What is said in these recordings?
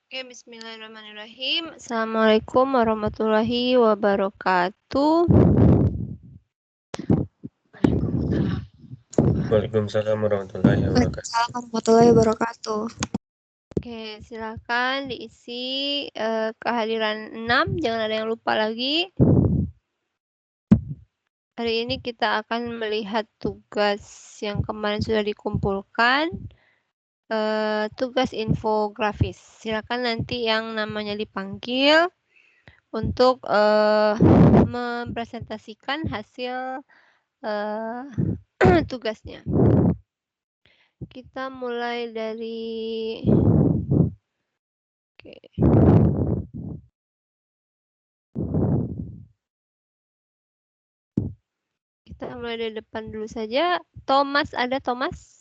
Oke, bismillahirrahmanirrahim. Assalamualaikum warahmatullahi wabarakatuh. Waalaikumsalam warahmatullahi wabarakatuh. Waalaikumsalam warahmatullahi wabarakatuh. Oke, silakan diisi kehadiran 6, jangan ada yang lupa lagi. Hari ini kita akan melihat tugas yang kemarin sudah dikumpulkan. Tugas infografis. Silakan nanti yang namanya dipanggil untuk mempresentasikan hasil tugasnya. Kita mulai dari oke. Kita mulai dari depan dulu saja. Thomas ada Thomas?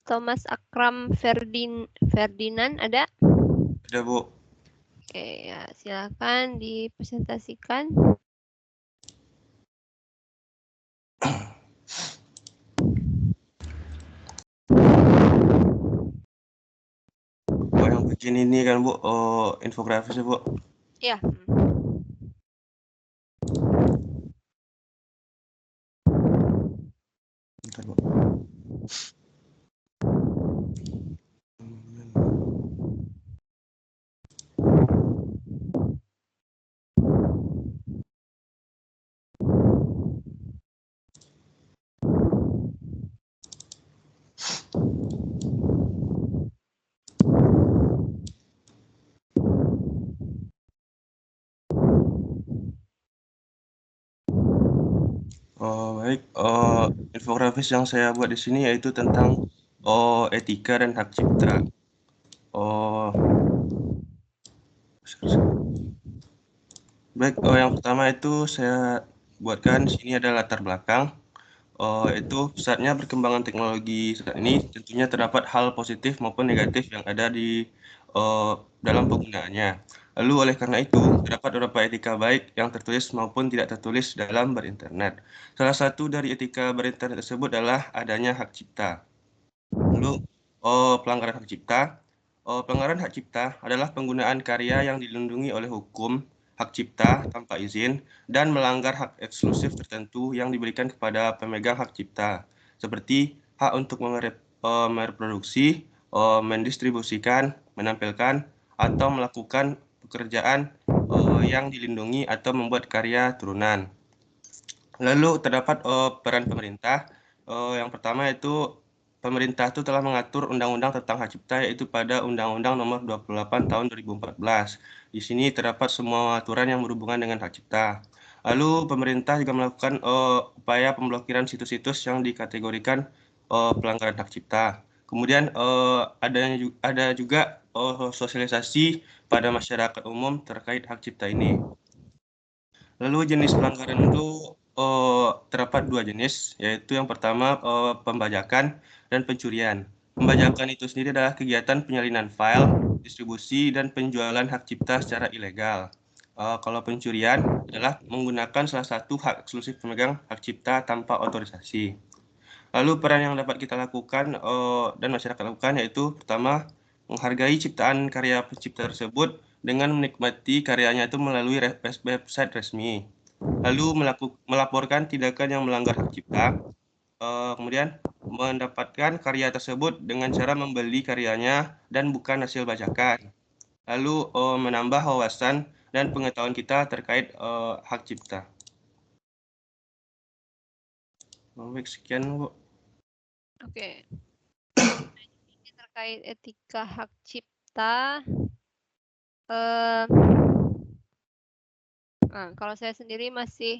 Thomas Akram Ferdinand ada? Sudah, Bu. Oke, ya silakan dipresentasikan. Oh, yang bikin ini kan, Bu, infografis ya, Bu? Ya. Bentar, Bu. Baik, infografis yang saya buat di sini yaitu tentang etika dan hak cipta. Baik, yang pertama itu saya buatkan di sini ada latar belakang. Itu saatnya perkembangan teknologi saat ini tentunya terdapat hal positif maupun negatif yang ada di dalam penggunaannya. Lalu oleh karena itu, terdapat beberapa etika baik yang tertulis maupun tidak tertulis dalam berinternet. Salah satu dari etika berinternet tersebut adalah adanya hak cipta. Lalu pelanggaran hak cipta. Pelanggaran hak cipta adalah penggunaan karya yang dilindungi oleh hukum hak cipta tanpa izin dan melanggar hak eksklusif tertentu yang diberikan kepada pemegang hak cipta, seperti hak untuk mereproduksi, mendistribusikan, menampilkan, atau melakukan pekerjaan yang dilindungi atau membuat karya turunan. Lalu terdapat peran pemerintah. Yang pertama itu pemerintah itu telah mengatur undang-undang tentang hak cipta yaitu pada Undang-Undang Nomor 28 Tahun 2014. Di sini terdapat semua aturan yang berhubungan dengan hak cipta. Lalu pemerintah juga melakukan upaya pemblokiran situs-situs yang dikategorikan pelanggaran hak cipta. Kemudian ada juga sosialisasi pada masyarakat umum terkait hak cipta ini. Lalu jenis pelanggaran itu terdapat 2 jenis, yaitu yang pertama pembajakan dan pencurian. Pembajakan itu sendiri adalah kegiatan penyalinan file, distribusi, dan penjualan hak cipta secara ilegal. Kalau pencurian adalah menggunakan salah satu hak eksklusif pemegang hak cipta tanpa otorisasi. Lalu peran yang dapat kita lakukan dan masyarakat lakukan yaitu pertama, menghargai ciptaan karya pencipta tersebut dengan menikmati karyanya itu melalui website resmi. Lalu melaporkan tindakan yang melanggar hak cipta. Kemudian mendapatkan karya tersebut dengan cara membeli karyanya dan bukan hasil bajakan. Lalu menambah wawasan dan pengetahuan kita terkait hak cipta. Baik, sekian, Bu. Oke. Ini terkait etika hak cipta. Nah, kalau saya sendiri masih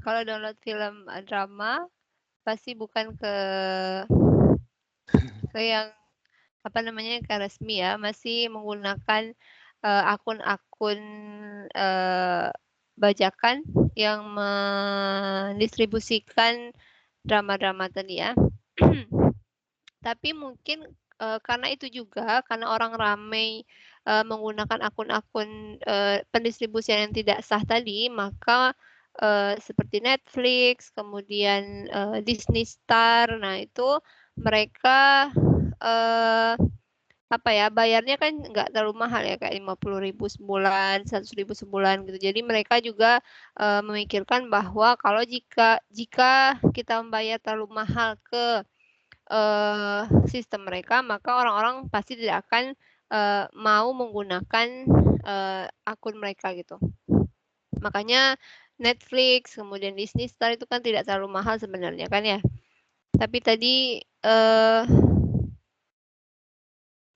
kalau download film drama pasti bukan ke yang apa namanya ke resmi ya, masih menggunakan akun-akun bajakan yang mendistribusikan drama-drama tadi ya. Tapi mungkin karena itu juga karena orang ramai menggunakan akun-akun pendistribusian yang tidak sah tadi, maka seperti Netflix, kemudian Disney Star, nah itu mereka apa ya, bayarnya kan nggak terlalu mahal ya, kayak 50.000 sebulan, 100.000 sebulan gitu. Jadi mereka juga memikirkan bahwa kalau jika kita membayar terlalu mahal ke sistem mereka, maka orang-orang pasti tidak akan mau menggunakan akun mereka gitu. Makanya Netflix, kemudian Disney Star itu kan tidak terlalu mahal sebenarnya kan ya. Tapi tadi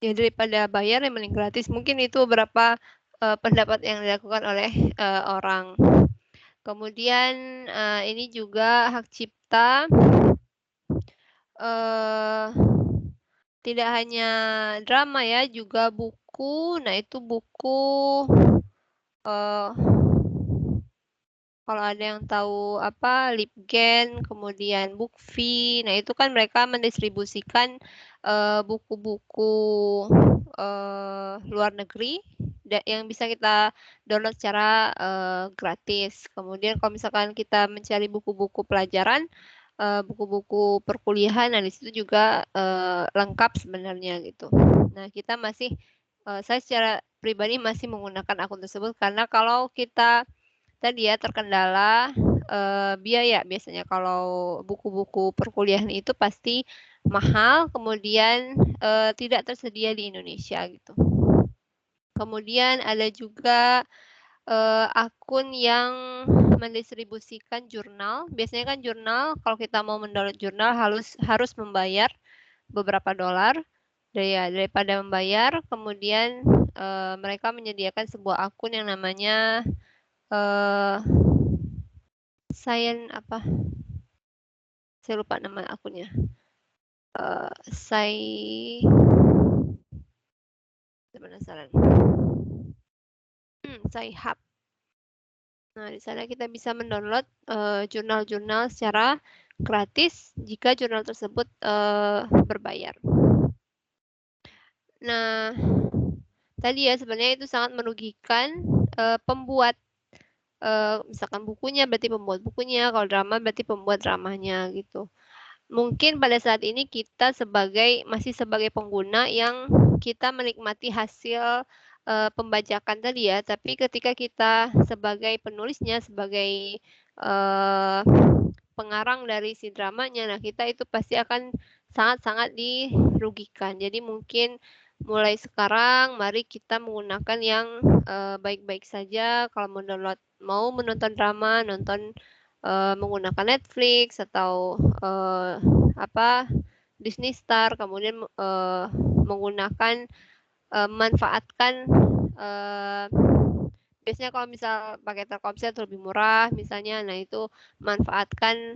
ya daripada bayar yang mending gratis. Mungkin itu beberapa pendapat yang dilakukan oleh orang. Kemudian ini juga hak cipta. Tidak hanya drama ya, juga buku. Nah itu buku. Kalau ada yang tahu apa Libgen, kemudian Bookfee, nah itu kan mereka mendistribusikan buku-buku luar negeri yang bisa kita download secara gratis. Kemudian kalau misalkan kita mencari buku-buku pelajaran, buku-buku perkuliahan, nah di situ juga lengkap sebenarnya gitu. Nah kita masih, saya secara pribadi masih menggunakan akun tersebut karena kalau kita tadi ya terkendala biaya. Biasanya kalau buku-buku perkuliahan itu pasti mahal, kemudian tidak tersedia di Indonesia gitu. Kemudian ada juga akun yang mendistribusikan jurnal. Biasanya kan jurnal, kalau kita mau mendownload jurnal harus membayar beberapa dolar. Daripada membayar, kemudian mereka menyediakan sebuah akun yang namanya Science apa? Saya lupa nama akunnya. Penasaran. Sci-Hub. Nah, di sana kita bisa mendownload jurnal-jurnal secara gratis jika jurnal tersebut berbayar. Nah, tadi ya sebenarnya itu sangat merugikan pembuat. Misalkan bukunya berarti pembuat bukunya, kalau drama berarti pembuat dramanya gitu. Mungkin pada saat ini kita masih sebagai pengguna yang kita menikmati hasil pembajakan tadi ya, tapi ketika kita sebagai penulisnya, sebagai pengarang dari si dramanya, nah kita itu pasti akan sangat-sangat dirugikan. Jadi mungkin mulai sekarang mari kita menggunakan yang baik-baik saja. Kalau mau menonton drama, menggunakan Netflix atau Disney Star, kemudian menggunakan memanfaatkan biasanya kalau misal pakai Telkomsel itu lebih murah misalnya, nah itu manfaatkan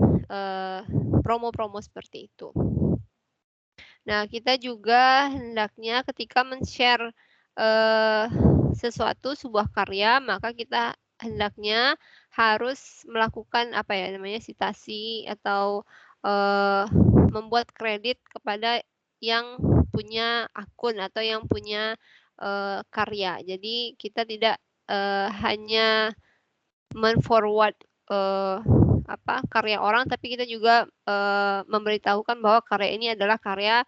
promo-promo seperti itu. Nah kita juga hendaknya ketika men-share sebuah karya, maka kita hendaknya harus melakukan citasi atau membuat kredit kepada yang punya akun atau yang punya karya. Jadi kita tidak hanya men-forward karya orang, tapi kita juga memberitahukan bahwa karya ini adalah karya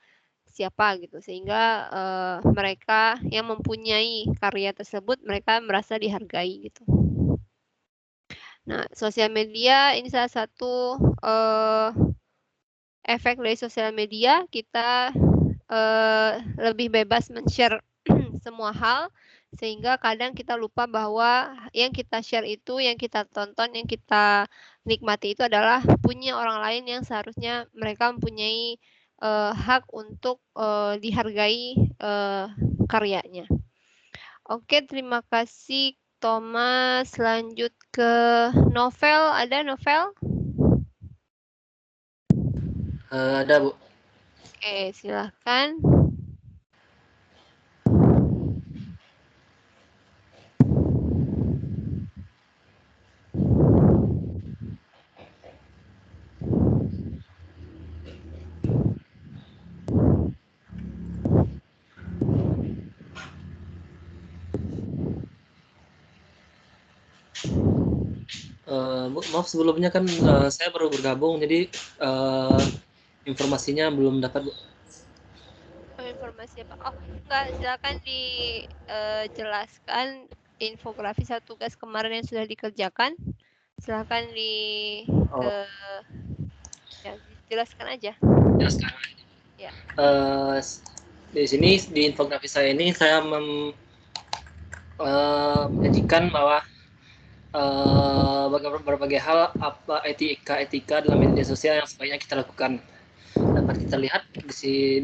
siapa gitu, sehingga mereka yang mempunyai karya tersebut mereka merasa dihargai gitu. Nah, sosial media ini salah satu efek dari sosial media, kita lebih bebas men-share semua hal, sehingga kadang kita lupa bahwa yang kita share itu, yang kita tonton, yang kita nikmati itu adalah punya orang lain yang seharusnya mereka mempunyai hak untuk dihargai karyanya. Oke, terima kasih Thomas. Lanjut ke Novel. Ada Novel? Ada, Bu. Oke, silahkan. Bu, maaf sebelumnya kan saya baru bergabung, jadi informasinya belum dapat, Bu. siapa? Oh, enggak, silakan dijelaskan infografis atau tugas kemarin yang sudah dikerjakan. Silakan Oh, ya, dijelaskan aja. ya sekarang. Ya. Di sini di infografis saya ini saya menyajikan bahwa berbagai hal apa etika dalam media sosial yang sebaiknya kita lakukan. Dapat kita lihat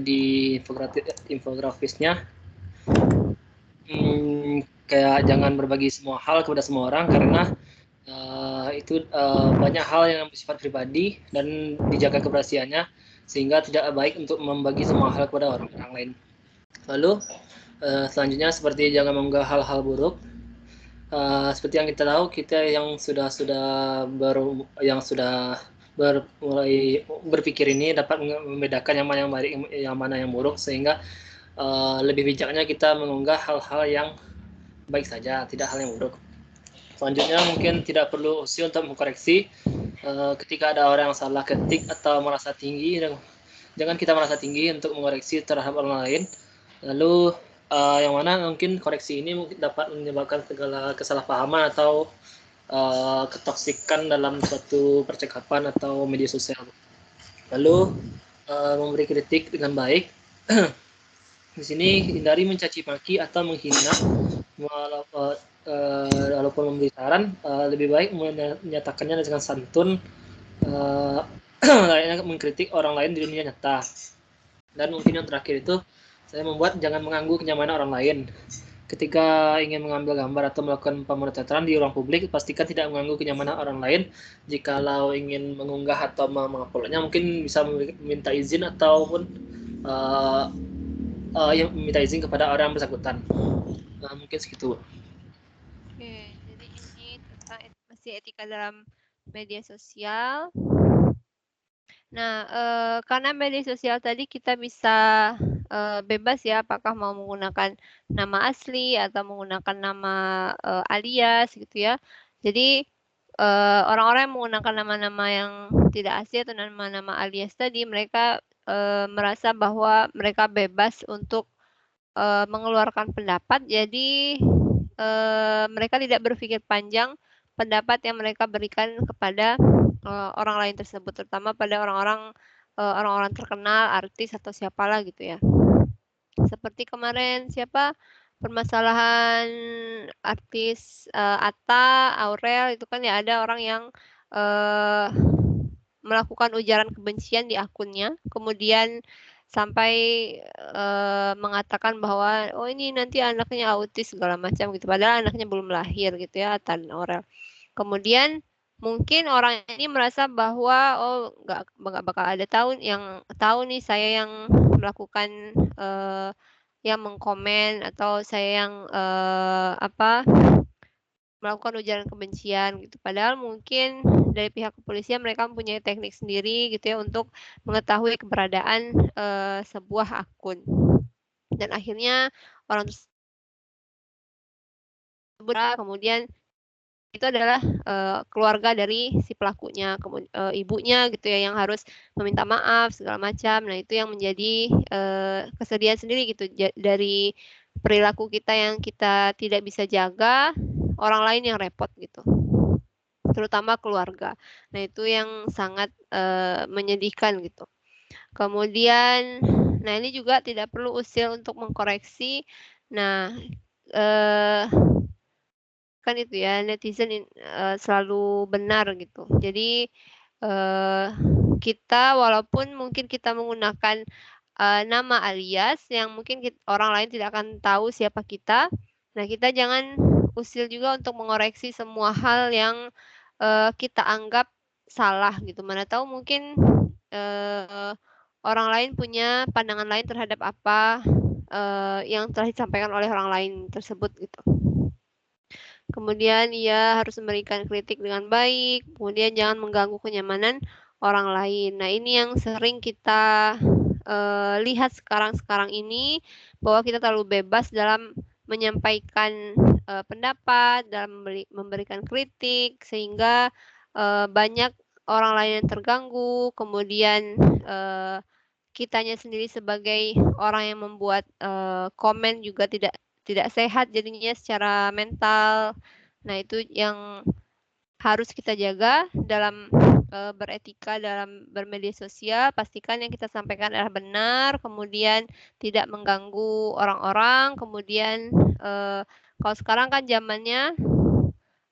di infografisnya, kayak jangan berbagi semua hal kepada semua orang karena itu banyak hal yang bersifat pribadi dan dijaga kebersihannya sehingga tidak baik untuk membagi semua hal kepada orang lain. Lalu selanjutnya seperti jangan mengunggah hal-hal buruk. Seperti yang kita tahu, kita yang sudah mulai berpikir ini dapat membedakan yang mana yang baik, yang mana yang buruk, sehingga lebih bijaknya kita mengunggah hal-hal yang baik saja, tidak hal yang buruk. Selanjutnya mungkin tidak perlu usia untuk mengkoreksi ketika ada orang yang salah ketik atau merasa tinggi, jangan kita merasa tinggi untuk mengoreksi terhadap orang lain. Lalu yang mana mungkin koreksi ini mungkin dapat menyebabkan segala kesalahpahaman atau ketoksikan dalam suatu percakapan atau media sosial. Lalu memberi kritik dengan baik. Di sini hindari mencaci maki atau menghina. Walaupun memberi saran, lebih baik menyatakannya dengan santun, layaknya mengkritik orang lain di dunia nyata. Dan mungkin yang terakhir itu, saya membuat jangan mengganggu kenyamanan orang lain. Ketika ingin mengambil gambar atau melakukan pemotretan di ruang publik, pastikan tidak mengganggu kenyamanan orang lain. Jikalau ingin mengunggah atau menguploadnya, mungkin bisa meminta izin ataupun yang meminta izin kepada orang yang bersangkutan. Mungkin segitu. Oke, jadi ini tentang masih etika dalam media sosial. Nah, karena media sosial tadi kita bisa bebas ya, apakah mau menggunakan nama asli atau menggunakan nama alias gitu ya. Jadi orang-orang yang menggunakan nama-nama yang tidak asli atau nama-nama alias tadi, mereka merasa bahwa mereka bebas untuk mengeluarkan pendapat. Jadi mereka tidak berpikir panjang pendapat yang mereka berikan kepada orang lain tersebut, terutama pada orang-orang terkenal, artis atau siapalah gitu ya. Seperti kemarin permasalahan artis Atta, Aurel itu kan ya, ada orang yang melakukan ujaran kebencian di akunnya, kemudian sampai mengatakan bahwa oh ini nanti anaknya autis segala macam gitu, padahal anaknya belum lahir gitu ya, Atta dan Aurel. Kemudian mungkin orang ini merasa bahwa oh nggak bakal ada yang tahu nih saya yang melakukan yang mengkomen atau saya yang melakukan ujaran kebencian gitu. Padahal mungkin dari pihak kepolisian mereka mempunyai teknik sendiri gitu ya untuk mengetahui keberadaan sebuah akun. Dan akhirnya orang tersebut kemudian itu adalah keluarga dari si pelakunya, ibunya gitu ya, yang harus meminta maaf segala macam. Nah itu yang menjadi kesedihan sendiri gitu dari perilaku kita yang kita tidak bisa jaga, orang lain yang repot gitu, terutama keluarga. Nah itu yang sangat menyedihkan gitu. Kemudian, nah ini juga tidak perlu usil untuk mengkoreksi. Nah kan itu ya, netizen selalu benar gitu. Jadi kita walaupun mungkin kita menggunakan nama alias yang mungkin orang lain tidak akan tahu siapa kita, nah kita jangan usil juga untuk mengoreksi semua hal yang kita anggap salah gitu. Mana tahu mungkin orang lain punya pandangan lain terhadap apa yang telah disampaikan oleh orang lain tersebut gitu. Kemudian ia harus memberikan kritik dengan baik, kemudian jangan mengganggu kenyamanan orang lain. Nah ini yang sering kita lihat sekarang ini, bahwa kita terlalu bebas dalam menyampaikan pendapat, dalam memberikan kritik, sehingga banyak orang lain yang terganggu, kemudian kitanya sendiri sebagai orang yang membuat komen juga tidak sehat jadinya secara mental. Nah, itu yang harus kita jaga dalam beretika dalam bermedia sosial. Pastikan yang kita sampaikan adalah benar, kemudian tidak mengganggu orang-orang, kemudian kalau sekarang kan zamannya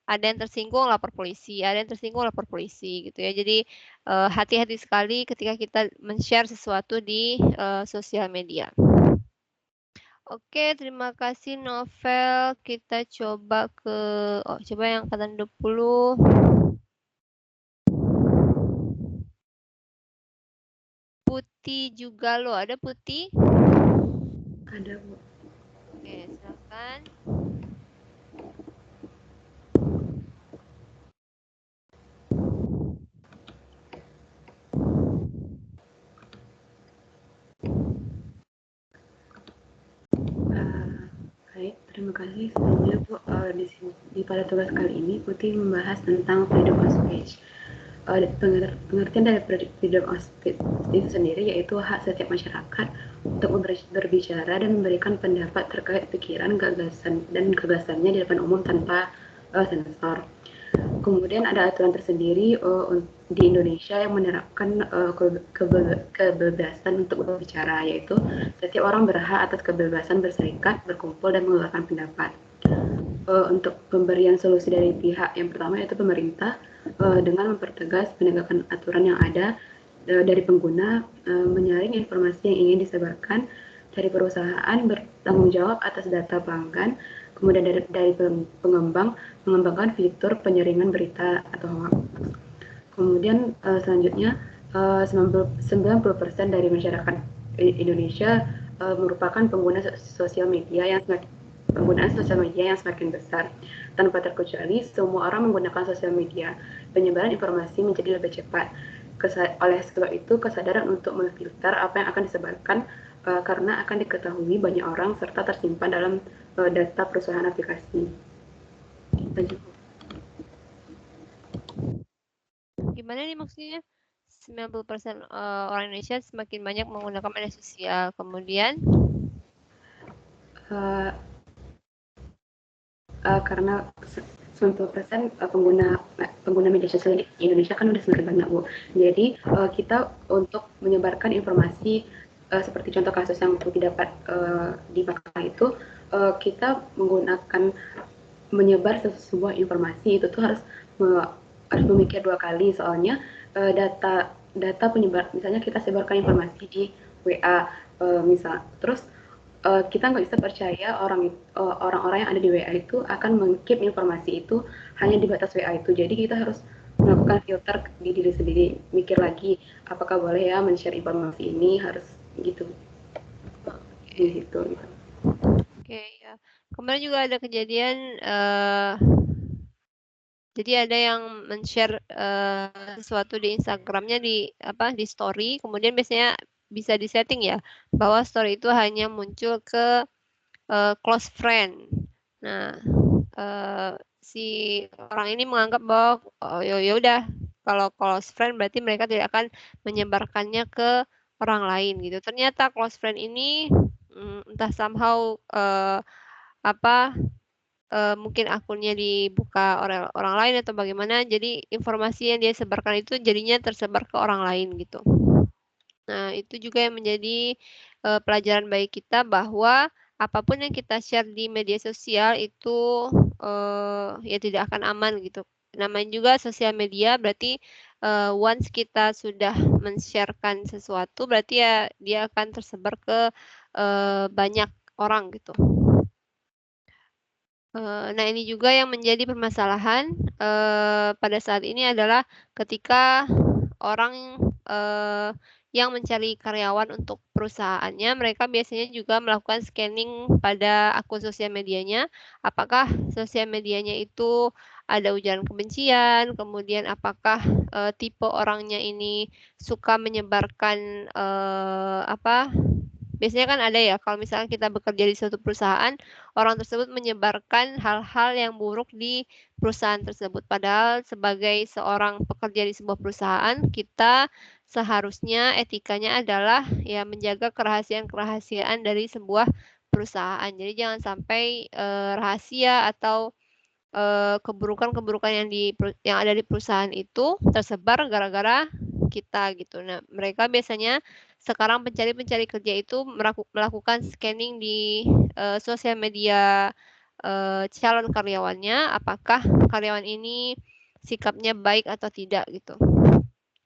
ada yang tersinggung lapor polisi, ada yang tersinggung lapor polisi gitu ya. Jadi hati-hati sekali ketika kita men-share sesuatu di sosial media. Oke, terima kasih Novel. Kita coba coba yang angkatan 20. Putih juga loh, ada Putih? Ada, Bu. Oke, silakan. Baik, terima kasih sebelumnya Bu. Di pada tugas kali ini Putih membahas tentang freedom of speech. Pengertian dari freedom of speech itu sendiri yaitu hak setiap masyarakat untuk berbicara dan memberikan pendapat terkait pikiran, gagasan dan gagasannya di depan umum tanpa sensor. Kemudian ada aturan tersendiri di Indonesia yang menerapkan kebebasan untuk berbicara, yaitu setiap orang berhak atas kebebasan berserikat, berkumpul, dan mengeluarkan pendapat. Untuk pemberian solusi dari pihak yang pertama yaitu pemerintah dengan mempertegas penegakan aturan yang ada dari pengguna, menyaring informasi yang ingin disebarkan, dari perusahaan bertanggung jawab atas data pelanggan, kemudian dari mengembangkan fitur penyaringan berita atau hoax. Kemudian selanjutnya 90% dari masyarakat Indonesia merupakan pengguna sosial media yang semakin besar. Tanpa terkecuali, semua orang menggunakan sosial media. Penyebaran informasi menjadi lebih cepat. Oleh sebab itu, kesadaran untuk memfilter apa yang akan disebarkan karena akan diketahui banyak orang serta tersimpan dalam data perusahaan aplikasi. Lanjut. Gimana nih maksudnya? 90% orang Indonesia semakin banyak menggunakan media sosial. Kemudian karena 90% pengguna media sosial di Indonesia kan udah semakin banyak, Bu. Jadi kita untuk menyebarkan informasi seperti contoh kasus yang Putih dapat di makalah itu, kita menggunakan menyebar sebuah informasi itu tuh harus memikir 2 kali, soalnya data penyebar, misalnya kita sebarkan informasi di WA misal, terus kita nggak bisa percaya orang-orang yang ada di WA itu akan meng-keep informasi itu hanya di batas WA itu. Jadi kita harus melakukan filter di diri sendiri, mikir lagi apakah boleh ya men-share informasi ini, harus gitu. Di situ gitu. Oke, ya. Kemarin juga ada kejadian jadi ada yang men-share sesuatu di Instagramnya di story, kemudian biasanya bisa disetting ya bahwa story itu hanya muncul ke close friend. Nah, si orang ini menganggap bahwa ya udah kalau close friend berarti mereka tidak akan menyebarkannya ke orang lain gitu. Ternyata close friend ini entah somehow mungkin akunnya dibuka orang lain atau bagaimana, jadi informasi yang dia sebarkan itu jadinya tersebar ke orang lain gitu. Nah, itu juga yang menjadi pelajaran bagi kita bahwa apapun yang kita share di media sosial itu ya tidak akan aman gitu. Namanya juga sosial media berarti once kita sudah men-sharekan sesuatu berarti ya dia akan tersebar ke banyak orang gitu. Nah, ini juga yang menjadi permasalahan pada saat ini adalah ketika orang yang mencari karyawan untuk perusahaannya, mereka biasanya juga melakukan scanning pada akun sosial medianya. Apakah sosial medianya itu ada ujaran kebencian, kemudian apakah tipe orangnya ini suka menyebarkan biasanya kan ada ya, kalau misalnya kita bekerja di suatu perusahaan, orang tersebut menyebarkan hal-hal yang buruk di perusahaan tersebut. Padahal sebagai seorang pekerja di sebuah perusahaan, kita seharusnya etikanya adalah ya menjaga kerahasiaan-kerahasiaan dari sebuah perusahaan. Jadi jangan sampai rahasia atau keburukan-keburukan yang ada di perusahaan itu tersebar gara-gara kita gitu. Nah, mereka biasanya sekarang pencari-pencari kerja itu melakukan scanning di sosial media calon karyawannya, apakah karyawan ini sikapnya baik atau tidak gitu.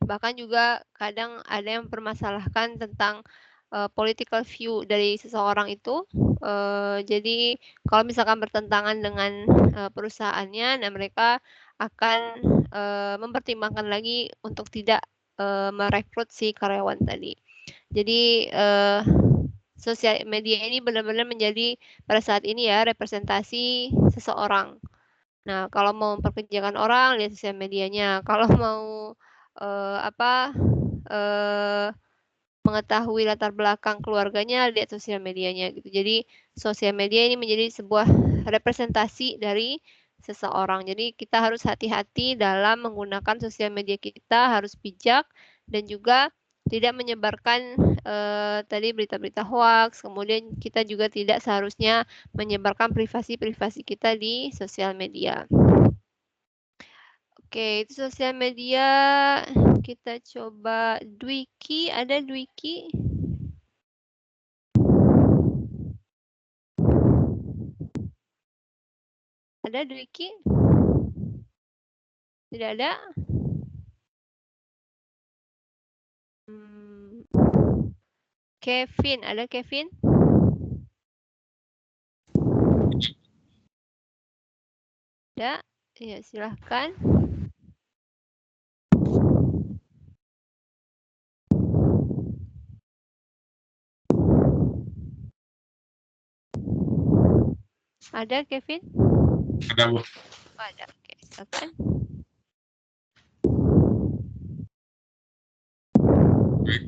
Bahkan juga kadang ada yang mempermasalahkan tentang political view dari seseorang itu. Jadi kalau misalkan bertentangan dengan perusahaannya, nah mereka akan mempertimbangkan lagi untuk tidak merekrut si karyawan tadi. Jadi sosial media ini benar-benar menjadi pada saat ini ya representasi seseorang. Nah, kalau mau memperkerjakan orang lihat sosial medianya. Kalau mau mengetahui latar belakang keluarganya lihat sosial medianya gitu. Jadi sosial media ini menjadi sebuah representasi dari seseorang. Jadi kita harus hati-hati dalam menggunakan sosial media kita, harus bijak dan juga tidak menyebarkan tadi berita-berita hoax. Kemudian kita juga tidak seharusnya menyebarkan privasi-privasi kita di sosial media. Oke, itu sosial media. Kita coba Dwiki, ada Dwiki? Ada Dwiki? Tidak ada? Kevin, ada Kevin? Ada? Ya, silahkan. Ada Kevin? Ada, Bu. Ada, oke, silakan. Baik,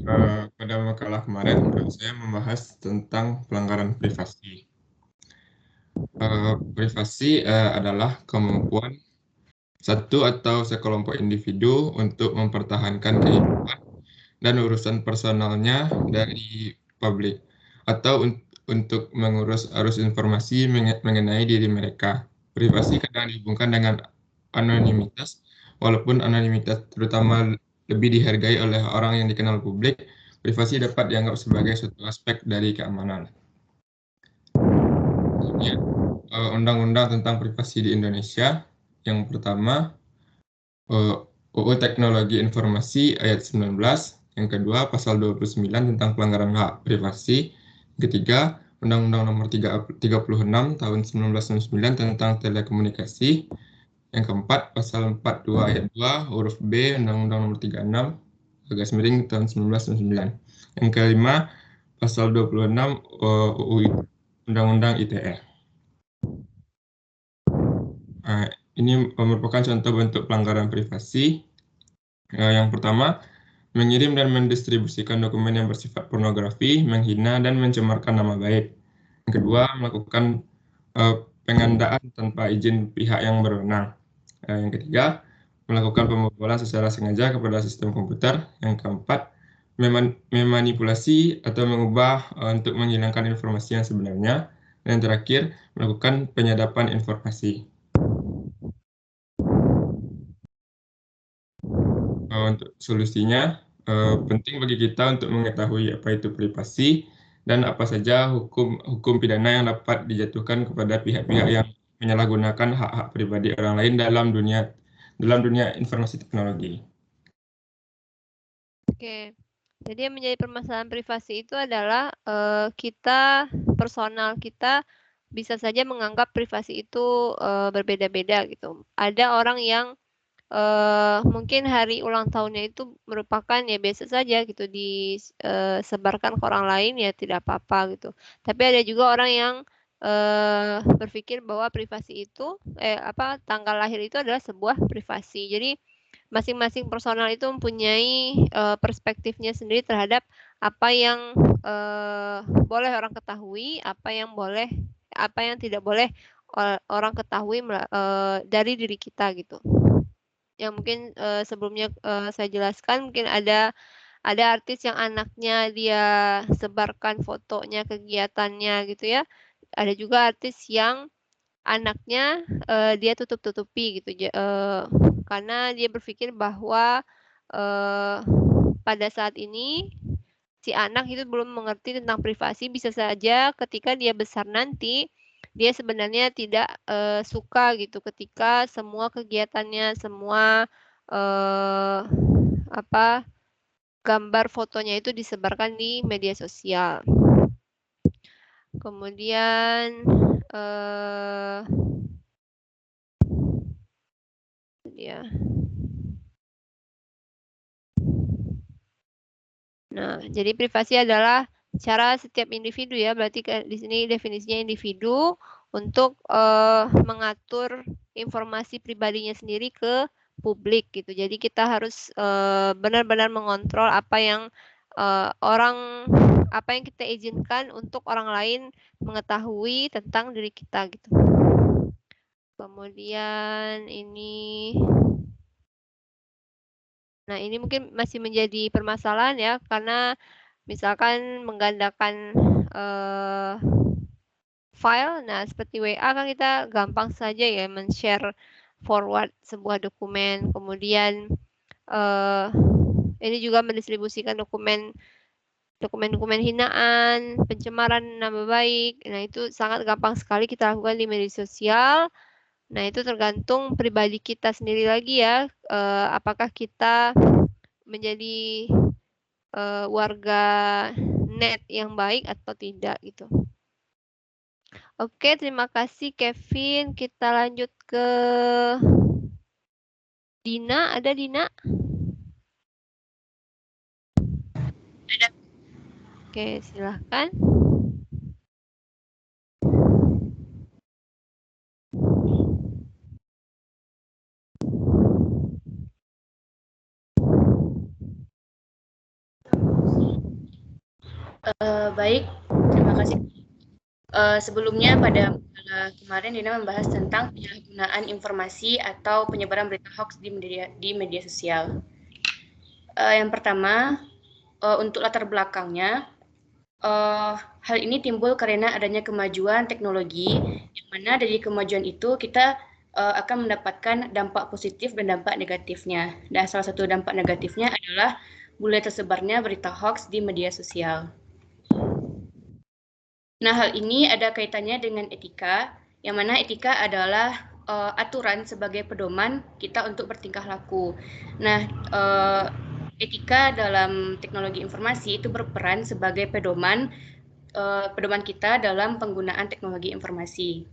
pada makalah kemarin saya membahas tentang pelanggaran privasi. Privasi adalah kemampuan satu atau sekelompok individu untuk mempertahankan kehidupan dan urusan personalnya dari publik, atau untuk mengurus arus informasi mengenai diri mereka. Privasi kadang dihubungkan dengan anonimitas, walaupun anonimitas terutama lebih dihargai oleh orang yang dikenal publik. Privasi dapat dianggap sebagai suatu aspek dari keamanan. Ya, Undang-undang tentang privasi di Indonesia. Yang pertama, UU Teknologi Informasi ayat 19. Yang kedua, pasal 29 tentang pelanggaran hak privasi. Ketiga, Undang-Undang Nomor 36 tahun 1999 tentang telekomunikasi. Yang keempat, pasal 42 ayat 2 huruf B Undang-Undang Nomor 36 garis miring tahun 1999. Yang kelima, pasal 26 UU Undang-Undang ITE. Ini merupakan contoh bentuk pelanggaran privasi. Yang pertama, mengirim dan mendistribusikan dokumen yang bersifat pornografi, menghina, dan mencemarkan nama baik. Yang kedua, melakukan pengandaan tanpa izin pihak yang berwenang. Yang ketiga, melakukan pembobolan secara sengaja kepada sistem komputer. Yang keempat, memanipulasi atau mengubah untuk menghilangkan informasi yang sebenarnya. Dan yang terakhir, melakukan penyadapan informasi. Untuk solusinya, penting bagi kita untuk mengetahui apa itu privasi dan apa saja hukum pidana yang dapat dijatuhkan kepada pihak-pihak yang menyalahgunakan hak-hak pribadi orang lain dalam dunia informasi teknologi. Oke, jadi yang menjadi permasalahan privasi itu adalah personal kita bisa saja menganggap privasi itu berbeda-beda gitu. Ada orang yang mungkin hari ulang tahunnya itu merupakan ya biasa saja gitu disebarkan ke orang lain ya tidak apa-apa gitu. Tapi ada juga orang yang berpikir bahwa privasi itu tanggal lahir itu adalah sebuah privasi. Jadi masing-masing personal itu mempunyai perspektifnya sendiri terhadap apa yang boleh orang ketahui, apa yang tidak boleh orang ketahui dari diri kita gitu. Yang mungkin sebelumnya saya jelaskan, mungkin ada artis yang anaknya dia sebarkan fotonya, kegiatannya gitu ya. Ada juga artis yang anaknya dia tutup-tutupi gitu, karena dia berpikir bahwa pada saat ini si anak itu belum mengerti tentang privasi. Bisa saja ketika dia besar nanti dia sebenarnya tidak suka gitu ketika semua kegiatannya, semua gambar fotonya itu disebarkan di media sosial. Kemudian nah, jadi privasi adalah cara setiap individu ya, berarti di sini definisinya individu untuk mengatur informasi pribadinya sendiri ke publik gitu. Jadi kita harus benar-benar mengontrol apa yang kita izinkan untuk orang lain mengetahui tentang diri kita gitu. Kemudian nah ini mungkin masih menjadi permasalahan ya, karena misalkan menggandakan file, nah seperti WA kan kita gampang saja ya men-share forward sebuah dokumen, kemudian ini juga mendistribusikan dokumen hinaan, pencemaran nama baik. Nah, itu sangat gampang sekali kita lakukan di media sosial. Nah, itu tergantung pribadi kita sendiri lagi ya, apakah kita menjadi warga net yang baik atau tidak gitu. Oke, terima kasih Kevin. Kita lanjut ke Dina. Ada Dina? Ada. Oke, silahkan. Baik, terima kasih. Sebelumnya pada kemarin Dina membahas tentang penyalahgunaan informasi atau penyebaran berita hoax di media sosial. Yang pertama, untuk latar belakangnya, hal ini timbul karena adanya kemajuan teknologi, yang mana dari kemajuan itu kita akan mendapatkan dampak positif dan dampak negatifnya. Dan salah satu dampak negatifnya adalah mulai tersebarnya berita hoax di media sosial. Nah, hal ini ada kaitannya dengan etika, yang mana etika adalah aturan sebagai pedoman kita untuk bertingkah laku. Nah, etika dalam teknologi informasi itu berperan sebagai pedoman kita dalam penggunaan teknologi informasi.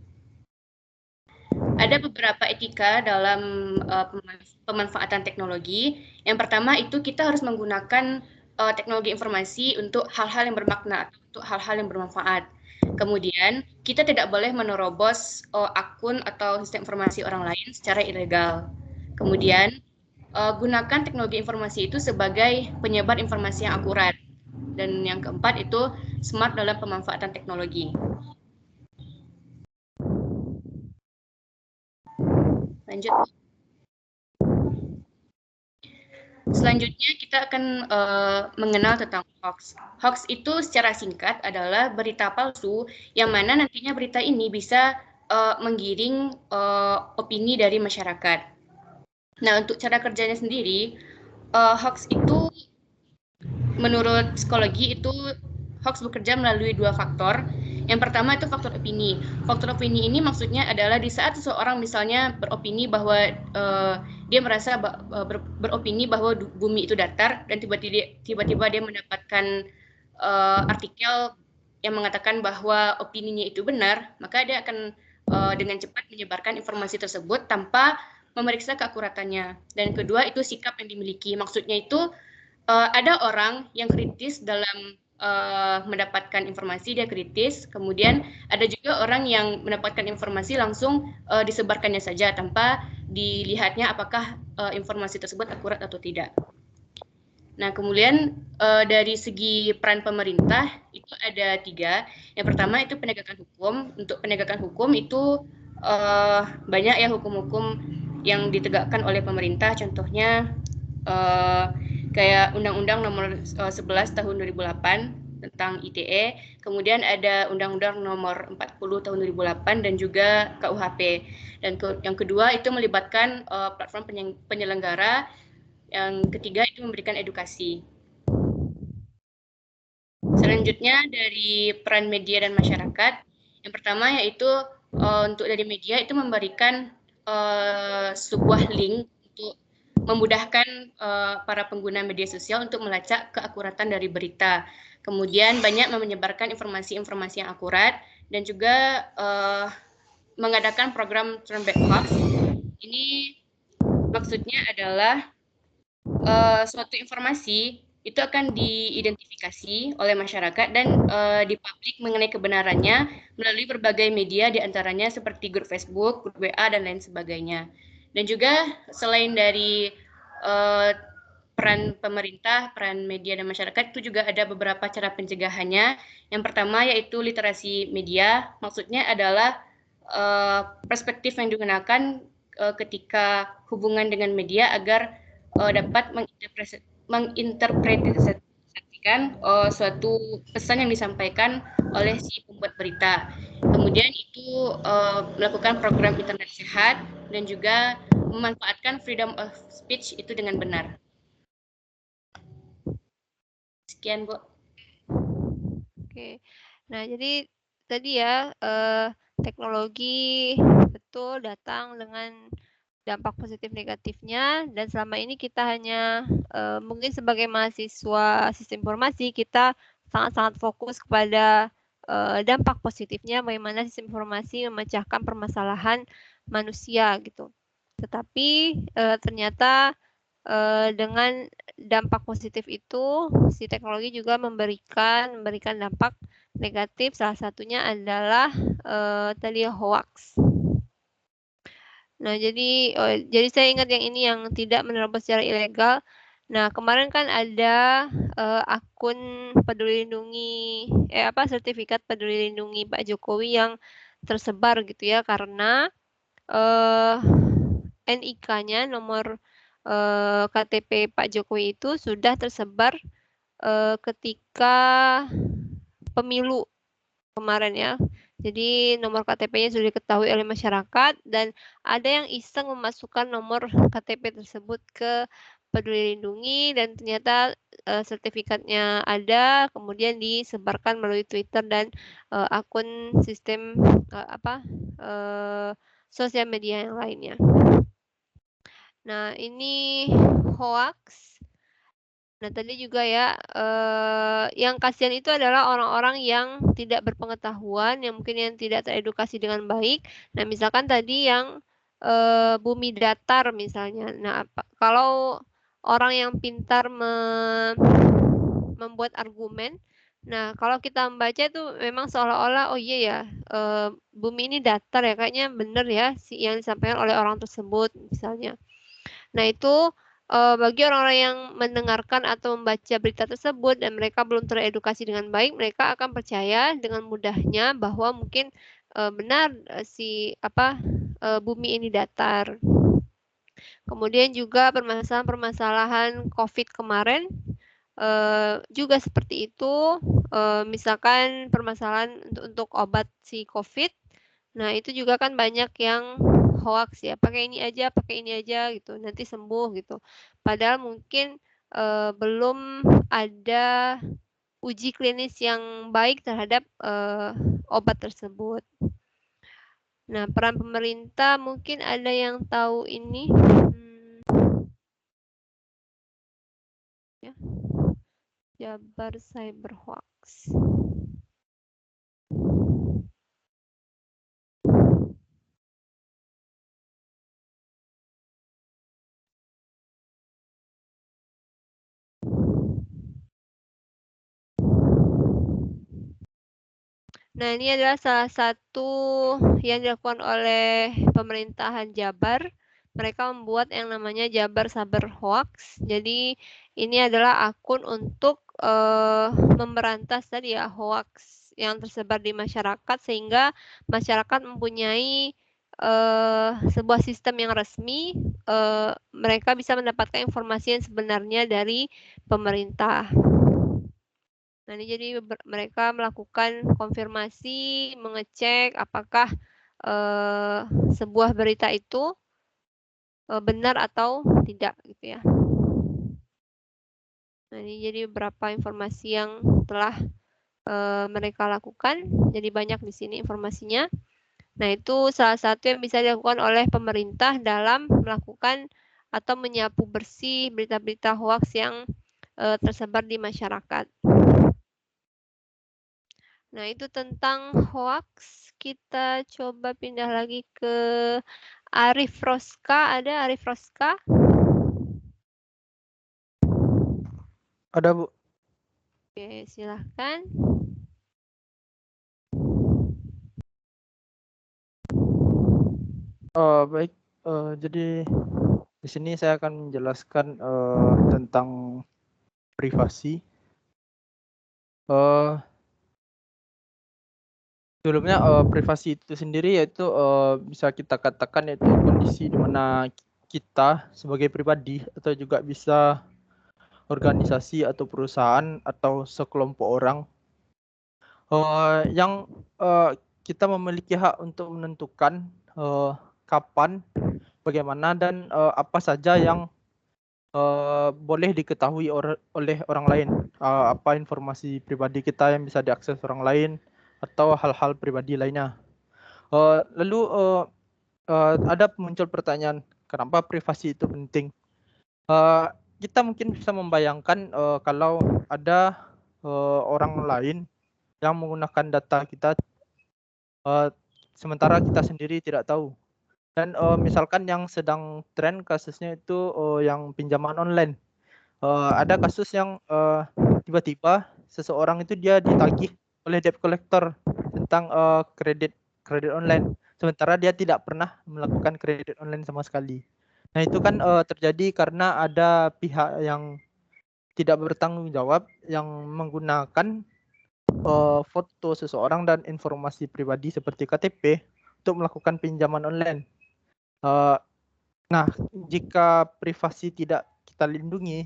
Ada beberapa etika dalam pemanfaatan teknologi. Yang pertama itu kita harus menggunakan teknologi informasi untuk hal-hal yang bermakna, untuk hal-hal yang bermanfaat. Kemudian, kita tidak boleh menerobos akun atau sistem informasi orang lain secara ilegal. Kemudian, gunakan teknologi informasi itu sebagai penyebar informasi yang akurat. Dan yang keempat itu smart dalam pemanfaatan teknologi. Lanjut. Selanjutnya kita akan mengenal tentang hoax. Hoax itu secara singkat adalah berita palsu yang mana nantinya berita ini bisa menggiring opini dari masyarakat. Nah, untuk cara kerjanya sendiri, hoax itu menurut psikologi itu hoax bekerja melalui dua faktor. Yang pertama itu faktor opini. Faktor opini ini maksudnya adalah di saat seseorang misalnya beropini bahwa dia merasa beropini bahwa bumi itu datar dan tiba-tiba dia mendapatkan artikel yang mengatakan bahwa opininya itu benar, maka dia akan dengan cepat menyebarkan informasi tersebut tanpa memeriksa keakuratannya. Dan kedua itu sikap yang dimiliki. Maksudnya itu ada orang yang kritis dalam mendapatkan informasi, dia kritis, kemudian ada juga orang yang mendapatkan informasi langsung disebarkannya saja tanpa dilihatnya apakah informasi tersebut akurat atau tidak. Nah, kemudian dari segi peran pemerintah itu ada 3. Yang pertama itu penegakan hukum. Untuk penegakan hukum itu banyak ya hukum-hukum yang ditegakkan oleh pemerintah. Contohnya kayak Undang-Undang Nomor 11 Tahun 2008 tentang ITE, kemudian ada Undang-Undang Nomor 40 Tahun 2008 dan juga KUHP. Dan yang kedua itu melibatkan platform penyelenggara. Yang ketiga itu memberikan edukasi. Selanjutnya dari peran media dan masyarakat, yang pertama yaitu untuk dari media itu memberikan sebuah link untuk memudahkan para pengguna media sosial untuk melacak keakuratan dari berita. Kemudian banyak menyebarkan informasi-informasi yang akurat dan juga mengadakan program Turn Back Hoax. Ini maksudnya adalah suatu informasi itu akan diidentifikasi oleh masyarakat dan dipublik mengenai kebenarannya melalui berbagai media diantaranya seperti grup Facebook, grup WA, dan lain sebagainya. Dan juga selain dari peran pemerintah, peran media dan masyarakat itu juga ada beberapa cara pencegahannya. Yang pertama yaitu literasi media, maksudnya adalah perspektif yang digunakan ketika hubungan dengan media agar dapat menginterpretasikan suatu pesan yang disampaikan oleh si pembuat berita. Kemudian itu melakukan program internet sehat dan juga memanfaatkan freedom of speech itu dengan benar. Sekian, Bu. Oke. Nah, jadi tadi ya teknologi betul datang dengan dampak positif negatifnya, dan selama ini kita hanya mungkin sebagai mahasiswa sistem informasi kita sangat-sangat fokus kepada dampak positifnya, bagaimana sistem informasi memecahkan permasalahan manusia gitu. Tetapi ternyata dengan dampak positif itu si teknologi juga memberikan dampak negatif. Salah satunya adalah tadi hoax. Nah, jadi saya ingat yang ini yang tidak menerobos secara ilegal. Nah, kemarin kan ada akun Peduli Lindungi, sertifikat Peduli Lindungi Pak Jokowi yang tersebar gitu ya, karena NIK-nya nomor KTP Pak Jokowi itu sudah tersebar ketika pemilu kemarin ya. Jadi nomor KTP-nya sudah diketahui oleh masyarakat dan ada yang iseng memasukkan nomor KTP tersebut ke Peduli Lindungi dan ternyata sertifikatnya ada, kemudian disebarkan melalui Twitter dan akun sistem sosial media yang lainnya. Nah, ini hoax. Nah, tadi juga ya, yang kasihan itu adalah orang-orang yang tidak berpengetahuan, yang mungkin yang tidak teredukasi dengan baik. Nah, misalkan tadi yang bumi datar misalnya. Nah, kalau orang yang pintar membuat argumen, nah kalau kita membaca itu memang seolah-olah oh iya ya, bumi ini datar ya, kayaknya benar ya yang disampaikan oleh orang tersebut misalnya. Nah, itu bagi orang-orang yang mendengarkan atau membaca berita tersebut dan mereka belum teredukasi dengan baik, mereka akan percaya dengan mudahnya bahwa mungkin benar bumi ini datar. Kemudian juga permasalahan COVID kemarin juga seperti itu. Misalkan permasalahan untuk obat si COVID. Nah, itu juga kan banyak yang hoax ya, pakai ini aja gitu, nanti sembuh gitu. Padahal mungkin belum ada uji klinis yang baik terhadap obat tersebut. Nah, peran pemerintah mungkin ada yang tahu ini. Ya. Jabar Cyber Hoax. Nah, ini adalah salah satu yang dilakukan oleh pemerintahan Jabar. mereka membuat yang namanya Jabar Sabar Hoax. Jadi ini adalah akun untuk memberantas tadi ya hoax yang tersebar di masyarakat sehingga masyarakat mempunyai sebuah sistem yang resmi, mereka bisa mendapatkan informasi yang sebenarnya dari pemerintah. Nah, ini jadi mereka melakukan konfirmasi, mengecek apakah sebuah berita itu benar atau tidak gitu ya. Nah, ini jadi beberapa informasi yang telah mereka lakukan. Jadi banyak di sini informasinya. Nah, itu salah satu yang bisa dilakukan oleh pemerintah dalam melakukan atau menyapu bersih berita-berita hoax yang tersebar di masyarakat. Nah, itu tentang hoax. Kita coba pindah lagi ke Arif Roska. Ada Arif Roska? Ada, Bu. Oke, silahkan. Baik, jadi di sini saya akan menjelaskan tentang privasi. Sebelumnya privasi itu sendiri yaitu bisa kita katakan yaitu kondisi di mana kita sebagai pribadi atau juga bisa organisasi atau perusahaan atau sekelompok orang yang kita memiliki hak untuk menentukan kapan, bagaimana dan apa saja yang boleh diketahui oleh orang lain, apa informasi pribadi kita yang bisa diakses orang lain atau hal-hal pribadi lainnya. Lalu ada muncul pertanyaan, kenapa privasi itu penting? Kita mungkin bisa membayangkan kalau ada orang lain yang menggunakan data kita sementara kita sendiri tidak tahu. Dan misalkan yang sedang tren kasusnya itu yang pinjaman online. Ada kasus yang tiba-tiba seseorang itu dia ditagih oleh debt collector tentang kredit online, sementara dia tidak pernah melakukan kredit online sama sekali. Nah, itu kan terjadi karena ada pihak yang tidak bertanggung jawab yang menggunakan foto seseorang dan informasi pribadi seperti KTP untuk melakukan pinjaman online. Nah, jika privasi tidak kita lindungi,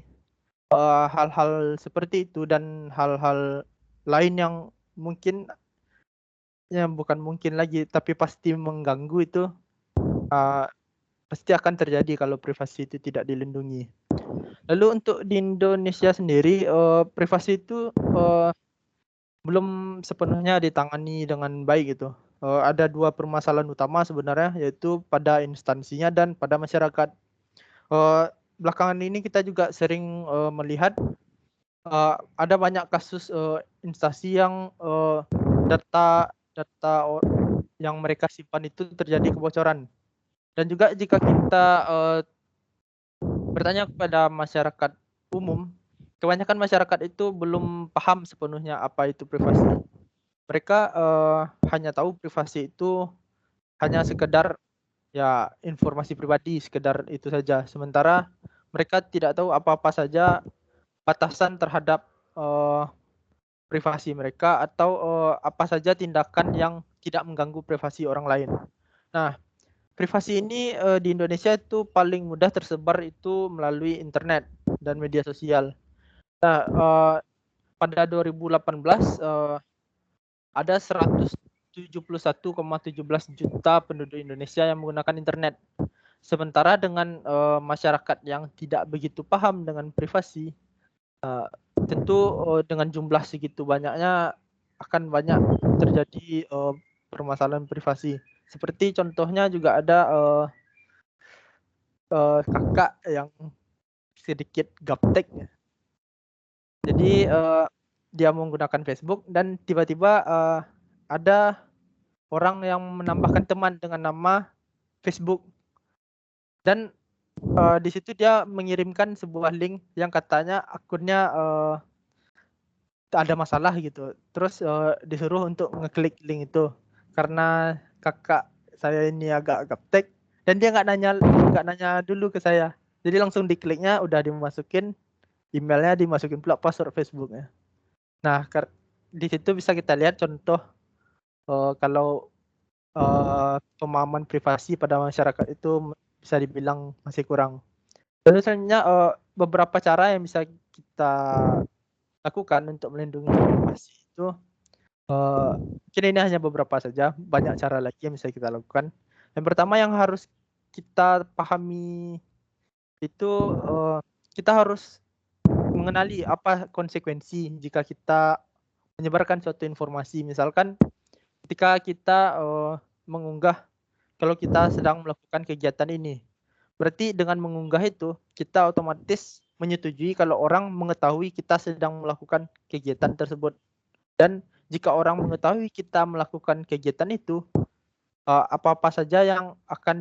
hal-hal seperti itu dan hal-hal lain yang mungkin ya bukan mungkin lagi tapi pasti mengganggu itu pasti akan terjadi kalau privasi itu tidak dilindungi. Lalu untuk di Indonesia sendiri privasi itu belum sepenuhnya ditangani dengan baik gitu. Ada dua permasalahan utama sebenarnya, yaitu pada instansinya dan pada masyarakat. Belakangan ini kita juga sering melihat ada banyak kasus instansi yang data yang mereka simpan itu terjadi kebocoran. Dan juga jika kita bertanya kepada masyarakat umum, kebanyakan masyarakat itu belum paham sepenuhnya apa itu privasi. Mereka hanya tahu privasi itu hanya sekedar ya informasi pribadi, sekedar itu saja. Sementara mereka tidak tahu apa-apa saja batasan terhadap privasi mereka atau apa saja tindakan yang tidak mengganggu privasi orang lain. Nah, privasi ini di Indonesia itu paling mudah tersebar itu melalui internet dan media sosial. Nah, pada 2018 ada 171,17 juta penduduk Indonesia yang menggunakan internet. Sementara dengan masyarakat yang tidak begitu paham dengan privasi, tentu dengan jumlah segitu banyaknya akan banyak terjadi permasalahan privasi. Seperti contohnya juga ada kakak yang sedikit gaptek. Jadi dia menggunakan Facebook dan tiba-tiba ada orang yang menambahkan teman dengan nama Facebook. Dan di situ dia mengirimkan sebuah link yang katanya akunnya ada masalah gitu. Terus disuruh untuk ngeklik link itu. Karena kakak saya ini agak gaptek, Dan dia nggak nanya dulu ke saya. Jadi langsung dikliknya udah dimasukin emailnya, dimasukin pula password Facebooknya. Nah, di situ bisa kita lihat contoh kalau pemahaman privasi pada masyarakat itu bisa dibilang masih kurang. Lalu selanjutnya beberapa cara yang bisa kita lakukan untuk melindungi privasi itu mungkin ini hanya beberapa saja, banyak cara lagi yang bisa kita lakukan. Yang pertama yang harus kita pahami itu kita harus mengenali apa konsekuensi jika kita menyebarkan suatu informasi. Misalkan ketika kita mengunggah kalau kita sedang melakukan kegiatan ini, berarti dengan mengunggah itu kita otomatis menyetujui kalau orang mengetahui kita sedang melakukan kegiatan tersebut. Dan jika orang mengetahui kita melakukan kegiatan itu, apa-apa saja yang akan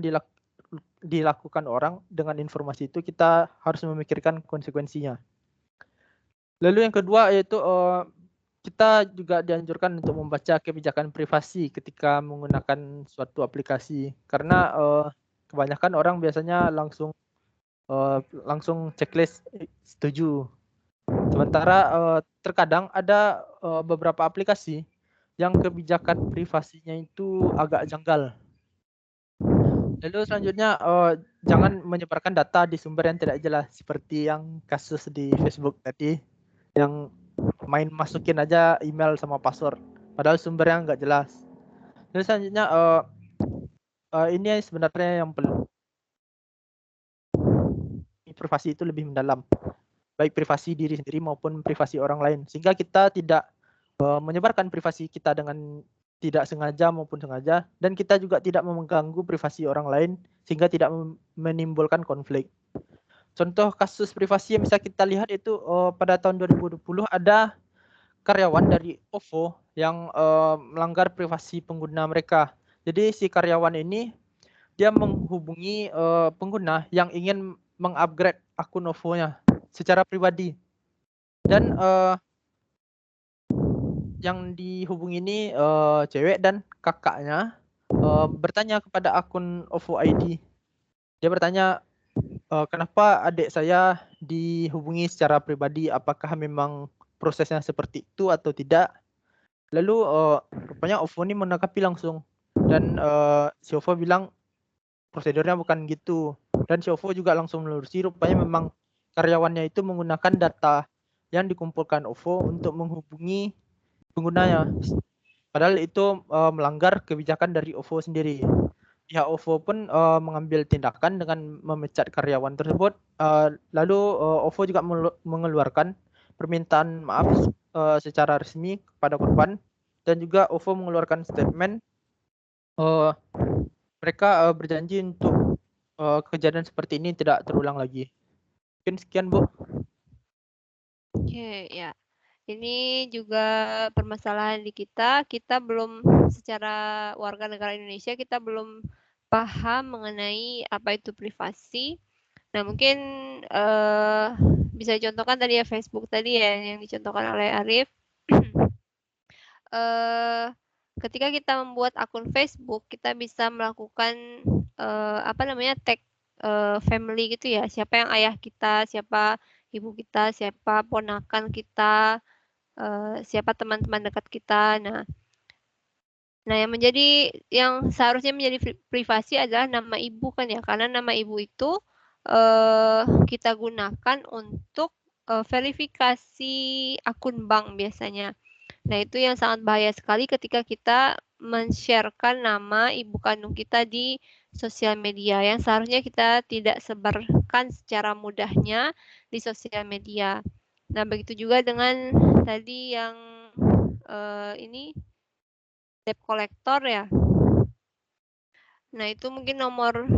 dilakukan orang dengan informasi itu kita harus memikirkan konsekuensinya. Lalu yang kedua yaitu kita juga dianjurkan untuk membaca kebijakan privasi ketika menggunakan suatu aplikasi karena kebanyakan orang biasanya langsung checklist setuju. Sementara terkadang ada beberapa aplikasi yang kebijakan privasinya itu agak janggal. Lalu selanjutnya jangan menyebarkan data di sumber yang tidak jelas seperti yang kasus di Facebook tadi yang main masukin aja email sama password padahal sumbernya nggak jelas. Lalu selanjutnya ini sebenarnya yang perlu privasi itu lebih mendalam, baik privasi diri sendiri maupun privasi orang lain, sehingga kita tidak menyebarkan privasi kita dengan tidak sengaja maupun sengaja, dan kita juga tidak mengganggu privasi orang lain sehingga tidak menimbulkan konflik. Contoh kasus privasi yang bisa kita lihat itu pada tahun 2020 ada karyawan dari OVO yang melanggar privasi pengguna mereka. Jadi si karyawan ini dia menghubungi pengguna yang ingin mengupgrade akun OVO-nya secara pribadi. Dan yang dihubungi ini cewek dan kakaknya bertanya kepada akun OVO ID. Dia bertanya, kenapa adik saya dihubungi secara pribadi? Apakah memang prosesnya seperti itu atau tidak? Lalu rupanya OVO ini menanggapi langsung. Dan si OVO bilang prosedurnya bukan gitu. Dan si OVO juga langsung menelusuri rupanya memang karyawannya itu menggunakan data yang dikumpulkan OVO untuk menghubungi penggunanya. Padahal itu melanggar kebijakan dari OVO sendiri. Pihak OVO pun mengambil tindakan dengan memecat karyawan tersebut. Lalu OVO juga mengeluarkan permintaan maaf secara resmi kepada korban dan juga OVO mengeluarkan statement mereka berjanji untuk kejadian seperti ini tidak terulang lagi. Mungkin sekian, Bu. Oke, ya. Ini juga permasalahan di kita belum secara warga negara Indonesia kita belum paham mengenai apa itu privasi. Nah, mungkin bisa dicontohkan tadi ya Facebook tadi ya yang dicontohkan oleh Arif. Ketika kita membuat akun Facebook, kita bisa melakukan tag family gitu ya. Siapa yang ayah kita, siapa ibu kita, siapa ponakan kita, siapa teman-teman dekat kita. Nah, yang seharusnya menjadi privasi adalah nama ibu kan ya, karena nama ibu itu kita gunakan untuk verifikasi akun bank biasanya. Nah, itu yang sangat bahaya sekali ketika kita men-sharekan nama ibu kandung kita di sosial media yang seharusnya kita tidak sebarkan secara mudahnya di sosial media. Nah, begitu juga dengan tadi yang ini debt collector ya. Nah, itu mungkin nomor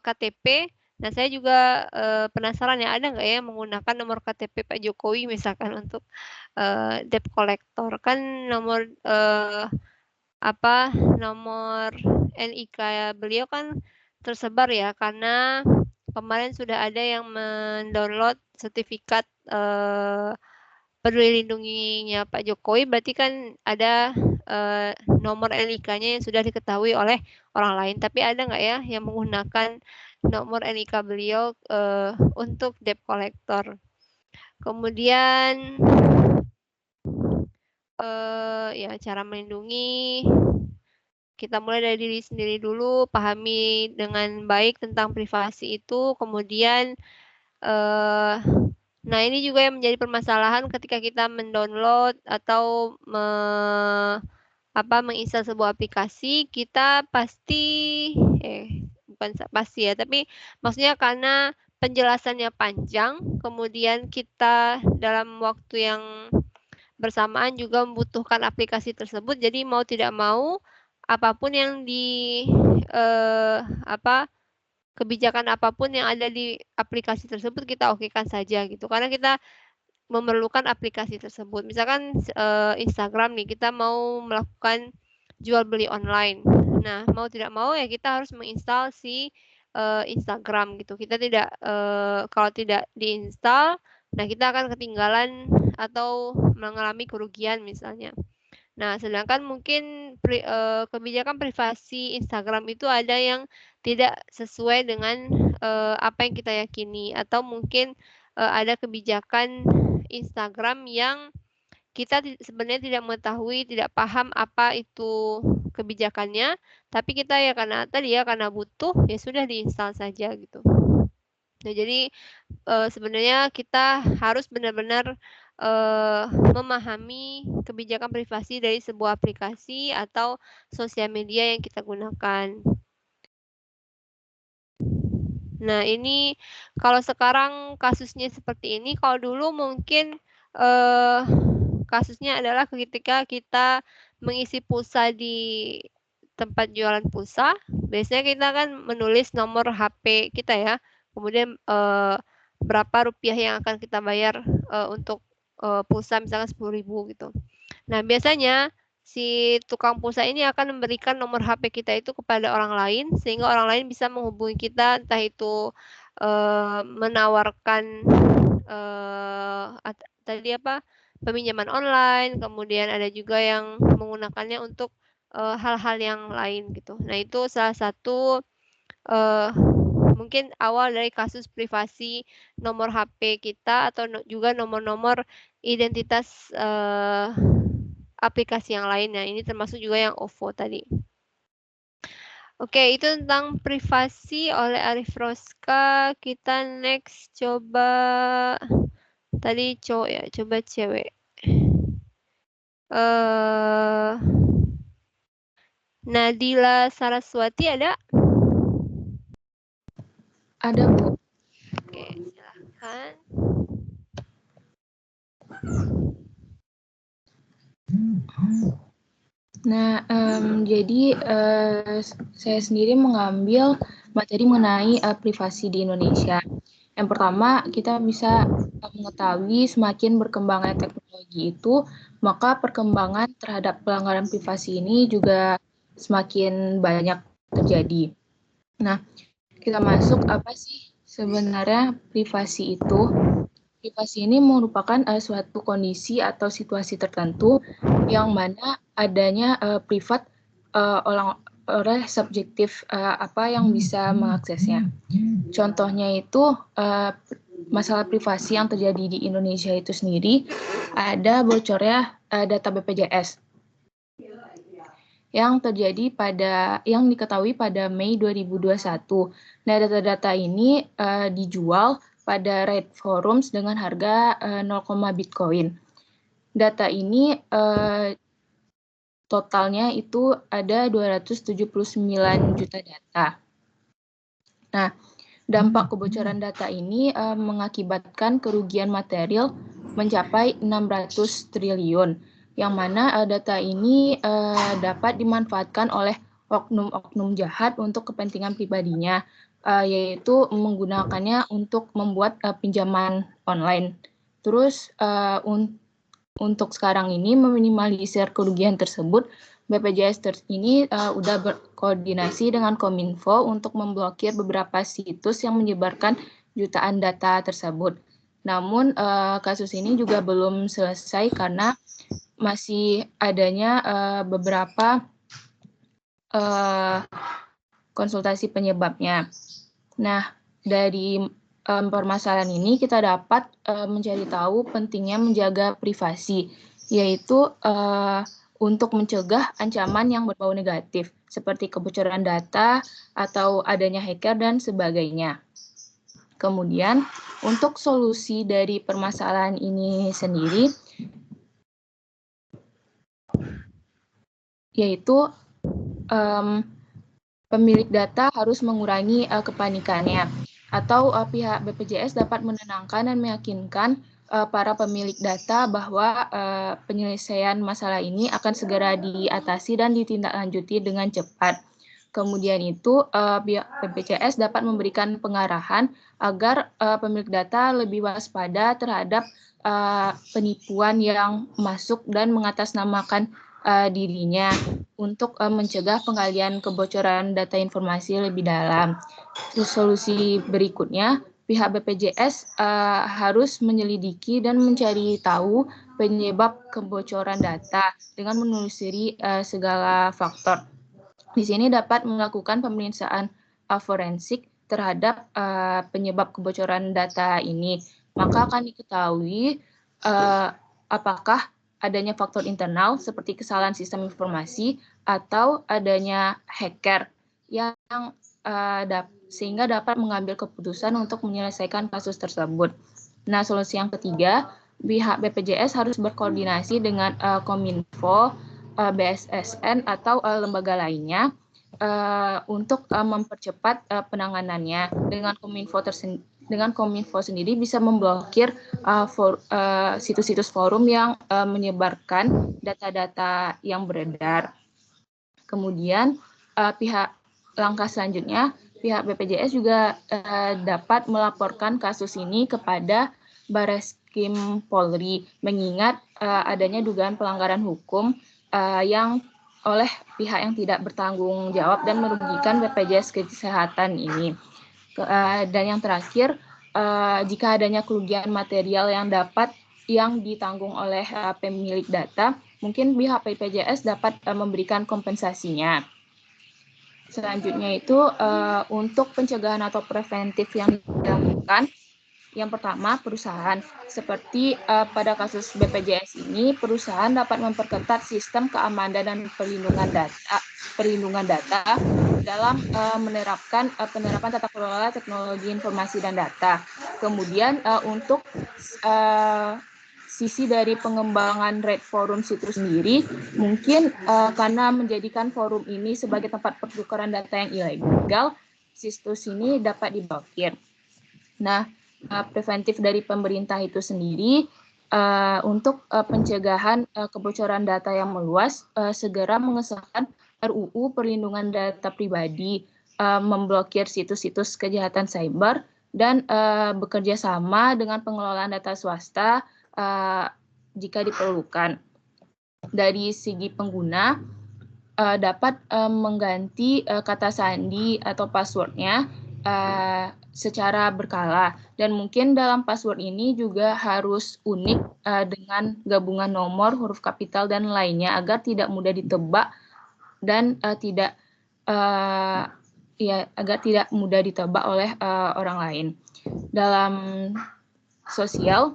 KTP. Nah, saya juga penasaran ya, ada nggak ya menggunakan nomor KTP Pak Jokowi misalkan untuk debt collector. Kan nomor nomor NIK beliau kan tersebar ya, karena kemarin sudah ada yang mendownload sertifikat Peduli Lindunginya Pak Jokowi, berarti kan ada nomor NIK-nya yang sudah diketahui oleh orang lain. Tapi ada nggak ya yang menggunakan nomor NIK beliau untuk debt collector? Kemudian ya cara melindungi, kita mulai dari diri sendiri dulu, pahami dengan baik tentang privasi itu, kemudian nah ini juga yang menjadi permasalahan ketika kita mendownload atau menginstal sebuah aplikasi, kita pasti bukan pasti ya, tapi maksudnya karena penjelasannya panjang, kemudian kita dalam waktu yang bersamaan juga membutuhkan aplikasi tersebut, jadi mau tidak mau apapun yang kebijakan apapun yang ada di aplikasi tersebut kita okekan saja gitu, karena kita memerlukan aplikasi tersebut. Misalkan Instagram nih, kita mau melakukan jual beli online. Nah, mau tidak mau ya kita harus menginstal si Instagram gitu. Kita tidak kalau tidak diinstal, nah kita akan ketinggalan atau mengalami kerugian misalnya. Nah, sedangkan mungkin kebijakan privasi Instagram itu ada yang tidak sesuai dengan apa yang kita yakini, atau mungkin ada kebijakan Instagram yang kita sebenarnya tidak mengetahui, tidak paham apa itu kebijakannya, tapi kita ya karena butuh, ya sudah diinstal saja gitu. Nah, jadi sebenarnya kita harus benar-benar memahami kebijakan privasi dari sebuah aplikasi atau sosial media yang kita gunakan. Nah, ini kalau sekarang kasusnya seperti ini, kalau dulu mungkin kasusnya adalah ketika kita mengisi pulsa di tempat jualan pulsa, biasanya kita kan menulis nomor HP kita ya, kemudian berapa rupiah yang akan kita bayar untuk pulsa misalkan 10.000 gitu. Nah, biasanya si tukang pulsa ini akan memberikan nomor HP kita itu kepada orang lain, sehingga orang lain bisa menghubungi kita, entah itu menawarkan peminjaman online, kemudian ada juga yang menggunakannya untuk hal-hal yang lain gitu. Nah, itu salah satu mungkin awal dari kasus privasi nomor HP kita, atau juga nomor-nomor identitas aplikasi yang lainnya. Ini termasuk juga yang OVO tadi. Oke, itu tentang privasi oleh Arif Roska. Kita next coba tadi cowok ya, coba cewek. Nadila Saraswati ada? Ada, Bu. Oke, silahkan. Nah, jadi saya sendiri mengambil materi mengenai privasi di Indonesia. Yang pertama, kita bisa mengetahui semakin berkembangnya teknologi itu, maka perkembangan terhadap pelanggaran privasi ini juga semakin banyak terjadi. Nah, kita masuk apa sih sebenarnya privasi itu? Privasi ini merupakan suatu kondisi atau situasi tertentu yang mana adanya privat oleh subjektif apa yang bisa mengaksesnya. Contohnya itu masalah privasi yang terjadi di Indonesia itu sendiri, ada bocornya data BPJS yang terjadi yang diketahui pada Mei 2021. Nah, data-data ini dijual pada Rate Forums dengan harga 0, Bitcoin. Data ini totalnya itu ada 279 juta data. Nah, dampak kebocoran data ini mengakibatkan kerugian material mencapai 600 triliun, yang mana data ini dapat dimanfaatkan oleh oknum-oknum jahat untuk kepentingan pribadinya, yaitu menggunakannya untuk membuat pinjaman online. Terus untuk sekarang ini meminimalisir kerugian tersebut, BPJS ini sudah berkoordinasi dengan Kominfo untuk memblokir beberapa situs yang menyebarkan jutaan data tersebut. Namun kasus ini juga belum selesai karena masih adanya beberapa konsultasi penyebabnya. Nah, dari permasalahan ini kita dapat mencari tahu pentingnya menjaga privasi, yaitu untuk mencegah ancaman yang berbau negatif, seperti kebocoran data atau adanya hacker dan sebagainya. Kemudian, untuk solusi dari permasalahan ini sendiri, yaitu pemilik data harus mengurangi kepanikannya, atau pihak BPJS dapat menenangkan dan meyakinkan para pemilik data bahwa penyelesaian masalah ini akan segera diatasi dan ditindaklanjuti dengan cepat. Kemudian itu BPJS dapat memberikan pengarahan agar pemilik data lebih waspada terhadap penipuan yang masuk dan mengatasnamakan dirinya untuk mencegah pengalian kebocoran data informasi lebih dalam. Terus solusi berikutnya, pihak BPJS harus menyelidiki dan mencari tahu penyebab kebocoran data dengan menelusuri segala faktor. Di sini dapat melakukan pemeriksaan forensik terhadap penyebab kebocoran data ini. Maka akan diketahui apakah adanya faktor internal seperti kesalahan sistem informasi atau adanya hacker yang sehingga dapat mengambil keputusan untuk menyelesaikan kasus tersebut. Nah, solusi yang ketiga, pihak BPJS harus berkoordinasi dengan Kominfo, BSSN atau lembaga lainnya untuk mempercepat penanganannya. Dengan Kominfo sendiri bisa memblokir situs-situs forum yang menyebarkan data-data yang beredar. Kemudian langkah selanjutnya, pihak BPJS juga dapat melaporkan kasus ini kepada Bareskrim Polri, mengingat adanya dugaan pelanggaran hukum yang oleh pihak yang tidak bertanggung jawab dan merugikan BPJS Kesehatan ini. Dan yang terakhir, jika adanya kerugian material yang ditanggung oleh pemilik data, mungkin pihak BPJS dapat memberikan kompensasinya. Selanjutnya itu untuk pencegahan atau preventif yang dilakukan, yang pertama perusahaan. Seperti pada kasus BPJS ini, perusahaan dapat memperketat sistem keamanan dan perlindungan data dalam penerapan tata kelola teknologi informasi dan data. Kemudian untuk sisi dari pengembangan Red Forum situs sendiri, mungkin karena menjadikan forum ini sebagai tempat pertukaran data yang ilegal, situs ini dapat diblokir. Nah, preventif dari pemerintah itu sendiri untuk pencegahan kebocoran data yang meluas, segera mengesahkan RUU Perlindungan Data Pribadi, memblokir situs-situs kejahatan cyber, dan bekerja sama dengan pengelolaan data swasta jika diperlukan. Dari segi pengguna, dapat mengganti kata sandi atau passwordnya secara berkala, dan mungkin dalam password ini juga harus unik dengan gabungan nomor, huruf kapital, dan lainnya agar tidak mudah ditebak dan agar tidak mudah ditebak oleh orang lain. Dalam sosial,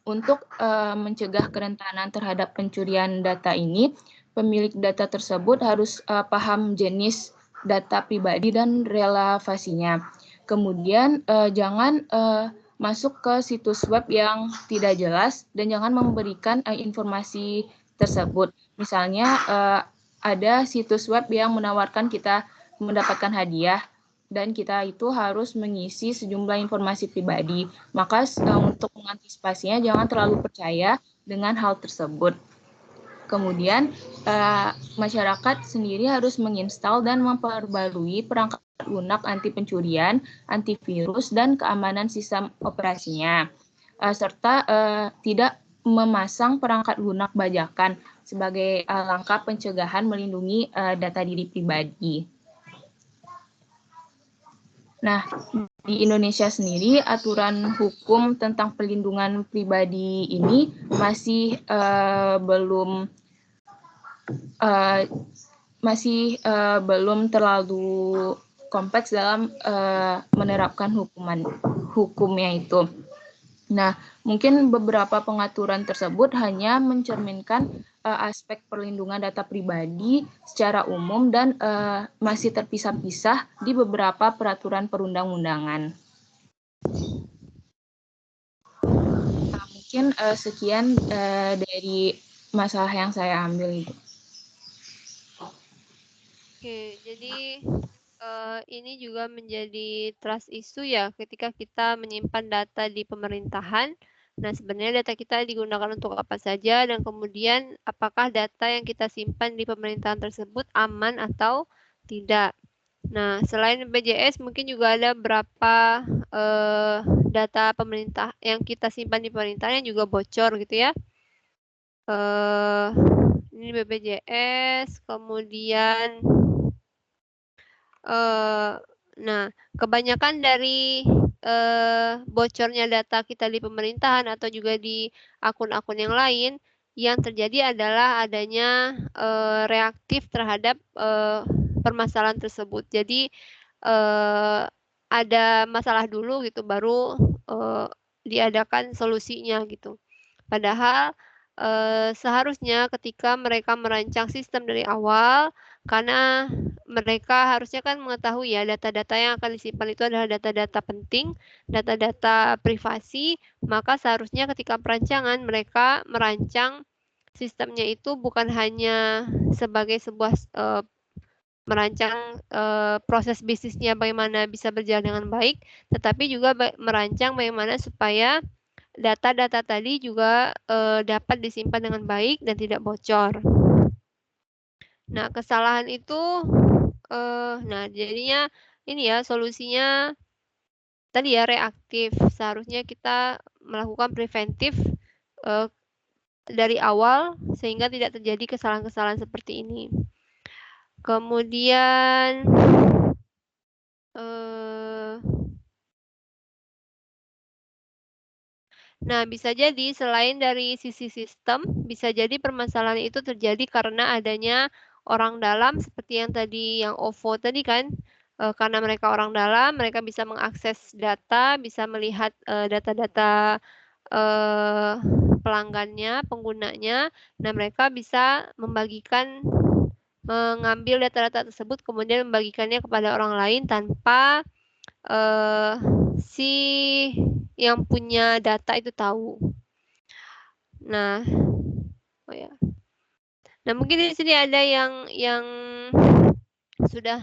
untuk mencegah kerentanan terhadap pencurian data ini, pemilik data tersebut harus paham jenis data pribadi dan relevasinya. Kemudian jangan masuk ke situs web yang tidak jelas dan jangan memberikan informasi tersebut. Misalnya ada situs web yang menawarkan kita mendapatkan hadiah dan kita itu harus mengisi sejumlah informasi pribadi. Maka untuk mengantisipasinya jangan terlalu percaya dengan hal tersebut. Kemudian masyarakat sendiri harus menginstal dan memperbarui perangkat lunak anti pencurian, antivirus, dan keamanan sistem operasinya, serta tidak memasang perangkat lunak bajakan sebagai langkah pencegahan melindungi data diri pribadi. Nah, di Indonesia sendiri, aturan hukum tentang perlindungan pribadi ini belum terlalu kompleks dalam menerapkan hukumnya itu. Nah, mungkin beberapa pengaturan tersebut hanya mencerminkan aspek perlindungan data pribadi secara umum dan masih terpisah-pisah di beberapa peraturan perundang-undangan. Nah, mungkin sekian dari masalah yang saya ambil itu. Oke, jadi ini juga menjadi trust issue ya ketika kita menyimpan data di pemerintahan. Nah, sebenarnya data kita digunakan untuk apa saja dan kemudian apakah data yang kita simpan di pemerintahan tersebut aman atau tidak. Nah, selain BPJS mungkin juga ada berapa data pemerintah yang kita simpan di pemerintahan yang juga bocor gitu ya. Ini BPJS, kemudian nah, kebanyakan dari bocornya data kita di pemerintahan atau juga di akun-akun yang lain, yang terjadi adalah adanya reaktif terhadap permasalahan tersebut. Jadi ada masalah dulu gitu, baru diadakan solusinya gitu. Padahal seharusnya ketika mereka merancang sistem dari awal, karena mereka harusnya kan mengetahui ya data-data yang akan disimpan itu adalah data-data penting, data-data privasi, maka seharusnya ketika perancangan mereka merancang sistemnya itu bukan hanya sebagai sebuah merancang proses bisnisnya bagaimana bisa berjalan dengan baik, tetapi juga merancang bagaimana supaya data-data tadi juga dapat disimpan dengan baik dan tidak bocor. Nah, kesalahan itu, nah jadinya ini ya solusinya tadi ya reaktif. Seharusnya kita melakukan preventif dari awal sehingga tidak terjadi kesalahan-kesalahan seperti ini. Kemudian nah, bisa jadi selain dari sisi sistem, bisa jadi permasalahan itu terjadi karena adanya orang dalam seperti yang tadi yang OVO tadi kan, karena mereka orang dalam, mereka bisa mengakses data, bisa melihat data-data pelanggannya, penggunanya. Nah, mereka bisa mengambil data-data tersebut kemudian membagikannya kepada orang lain tanpa si yang punya data itu tahu. Nah, oh ya. Nah, mungkin di sini ada yang sudah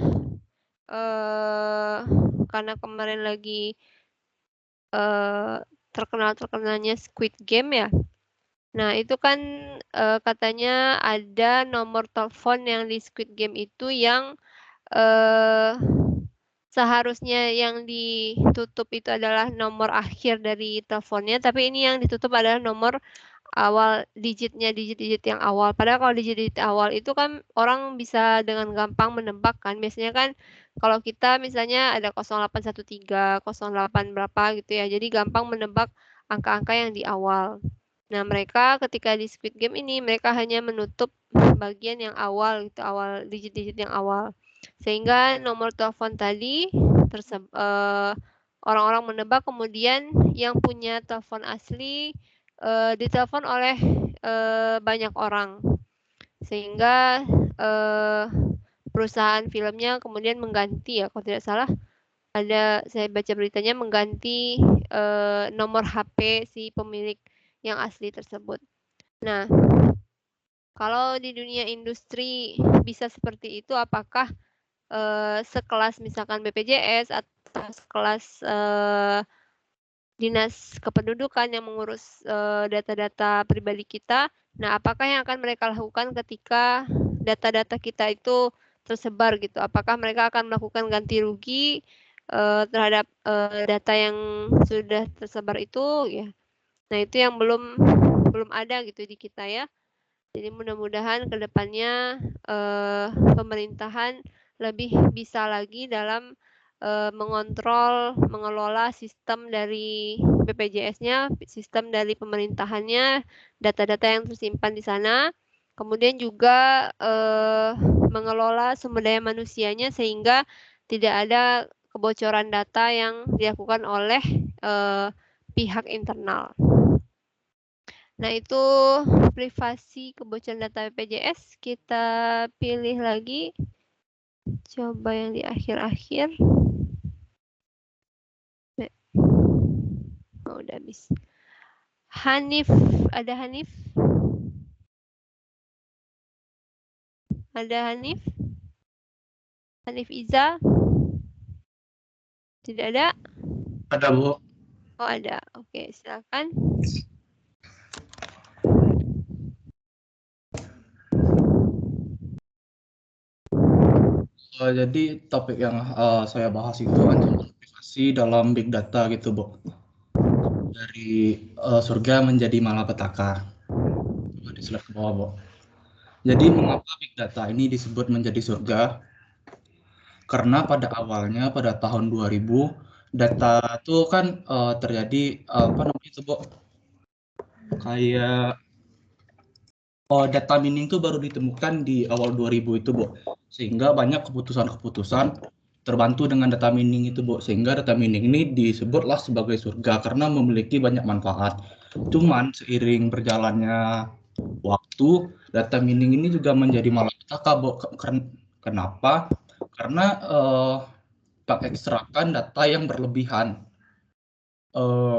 karena kemarin lagi terkenalnya Squid Game ya. Nah, itu kan katanya ada nomor telepon yang di Squid Game itu yang seharusnya yang ditutup itu adalah nomor akhir dari teleponnya, tapi ini yang ditutup adalah nomor awal digitnya, digit-digit yang awal. Padahal kalau digit-digit awal itu kan orang bisa dengan gampang menebak kan. Biasanya kan kalau kita misalnya ada 0813, 08 berapa gitu ya. Jadi gampang menebak angka-angka yang di awal. Nah, mereka ketika di Squid Game ini mereka hanya menutup bagian yang awal gitu, awal digit-digit yang awal. Sehingga nomor telepon tadi orang-orang menebak, kemudian yang punya telepon asli ditelepon oleh banyak orang, sehingga perusahaan filmnya kemudian mengganti ya, kalau tidak salah saya baca beritanya mengganti nomor HP si pemilik yang asli tersebut. Nah, kalau di dunia industri bisa seperti itu, apakah sekelas misalkan BPJS atau sekelas dinas kependudukan yang mengurus data-data pribadi kita. Nah, apakah yang akan mereka lakukan ketika data-data kita itu tersebar gitu? Apakah mereka akan melakukan ganti rugi terhadap data yang sudah tersebar itu ya? Nah, itu yang belum ada gitu di kita ya. Jadi mudah-mudahan ke depannya pemerintahan lebih bisa lagi dalam mengontrol, mengelola sistem dari BPJS-nya, sistem dari pemerintahannya, data-data yang tersimpan di sana. Kemudian juga mengelola sumber daya manusianya sehingga tidak ada kebocoran data yang dilakukan oleh pihak internal. Nah, itu privasi kebocoran data BPJS. Kita pilih lagi. Coba yang di akhir-akhir. Oh, udah habis. Hanif, ada Hanif? Ada Hanif? Hanif Iza? Tidak ada? Ada, Bu. Oh, ada. Oke, silakan. Jadi topik yang saya bahas itu ancaman privasi dalam big data gitu, Bu. Dari surga menjadi malapetaka. Coba di slide ke bawah, Bu. Jadi mengapa big data ini disebut menjadi surga? Karena pada awalnya pada tahun 2000 data itu kan terjadi apa namanya itu, Bu? Kayak data mining itu baru ditemukan di awal 2000 itu, Bu. Sehingga banyak keputusan-keputusan terbantu dengan data mining itu, Bu. Sehingga data mining ini disebutlah sebagai surga karena memiliki banyak manfaat. Cuman seiring berjalannya waktu, data mining ini juga menjadi malapetaka, Bu. Kenapa? Karena pengekstrakan data yang berlebihan.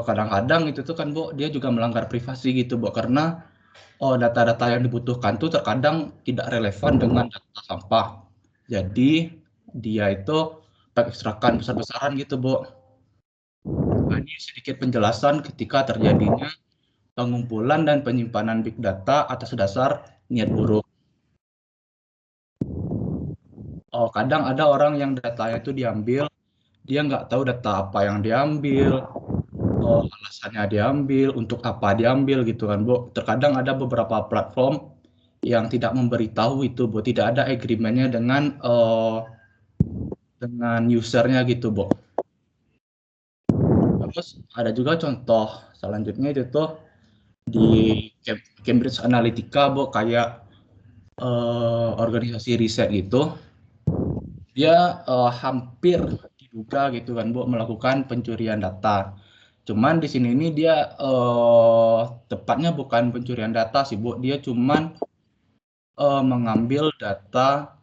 Kadang-kadang itu tuh kan, Bu, dia juga melanggar privasi gitu, Bu. Karena data-data yang dibutuhkan tuh terkadang tidak relevan dengan data sampah. Jadi dia itu ekstrakan besar-besaran gitu, Bu. Nah, ini sedikit penjelasan ketika terjadinya pengumpulan dan penyimpanan big data atas dasar niat buruk. Kadang ada orang yang datanya itu diambil, dia nggak tahu data apa yang diambil, alasannya diambil, untuk apa diambil gitu kan, Bu. Terkadang ada beberapa platform yang tidak memberitahu itu, Bu, tidak ada agreement-nya dengan usernya gitu, Bu. Terus ada juga contoh selanjutnya itu tuh di Cambridge Analytica, Bu, kayak organisasi riset gitu. Dia hampir diduga gitu kan, Bu, melakukan pencurian data. Cuman di sini ini dia tepatnya bukan pencurian data sih, Bu. Dia cuman mengambil data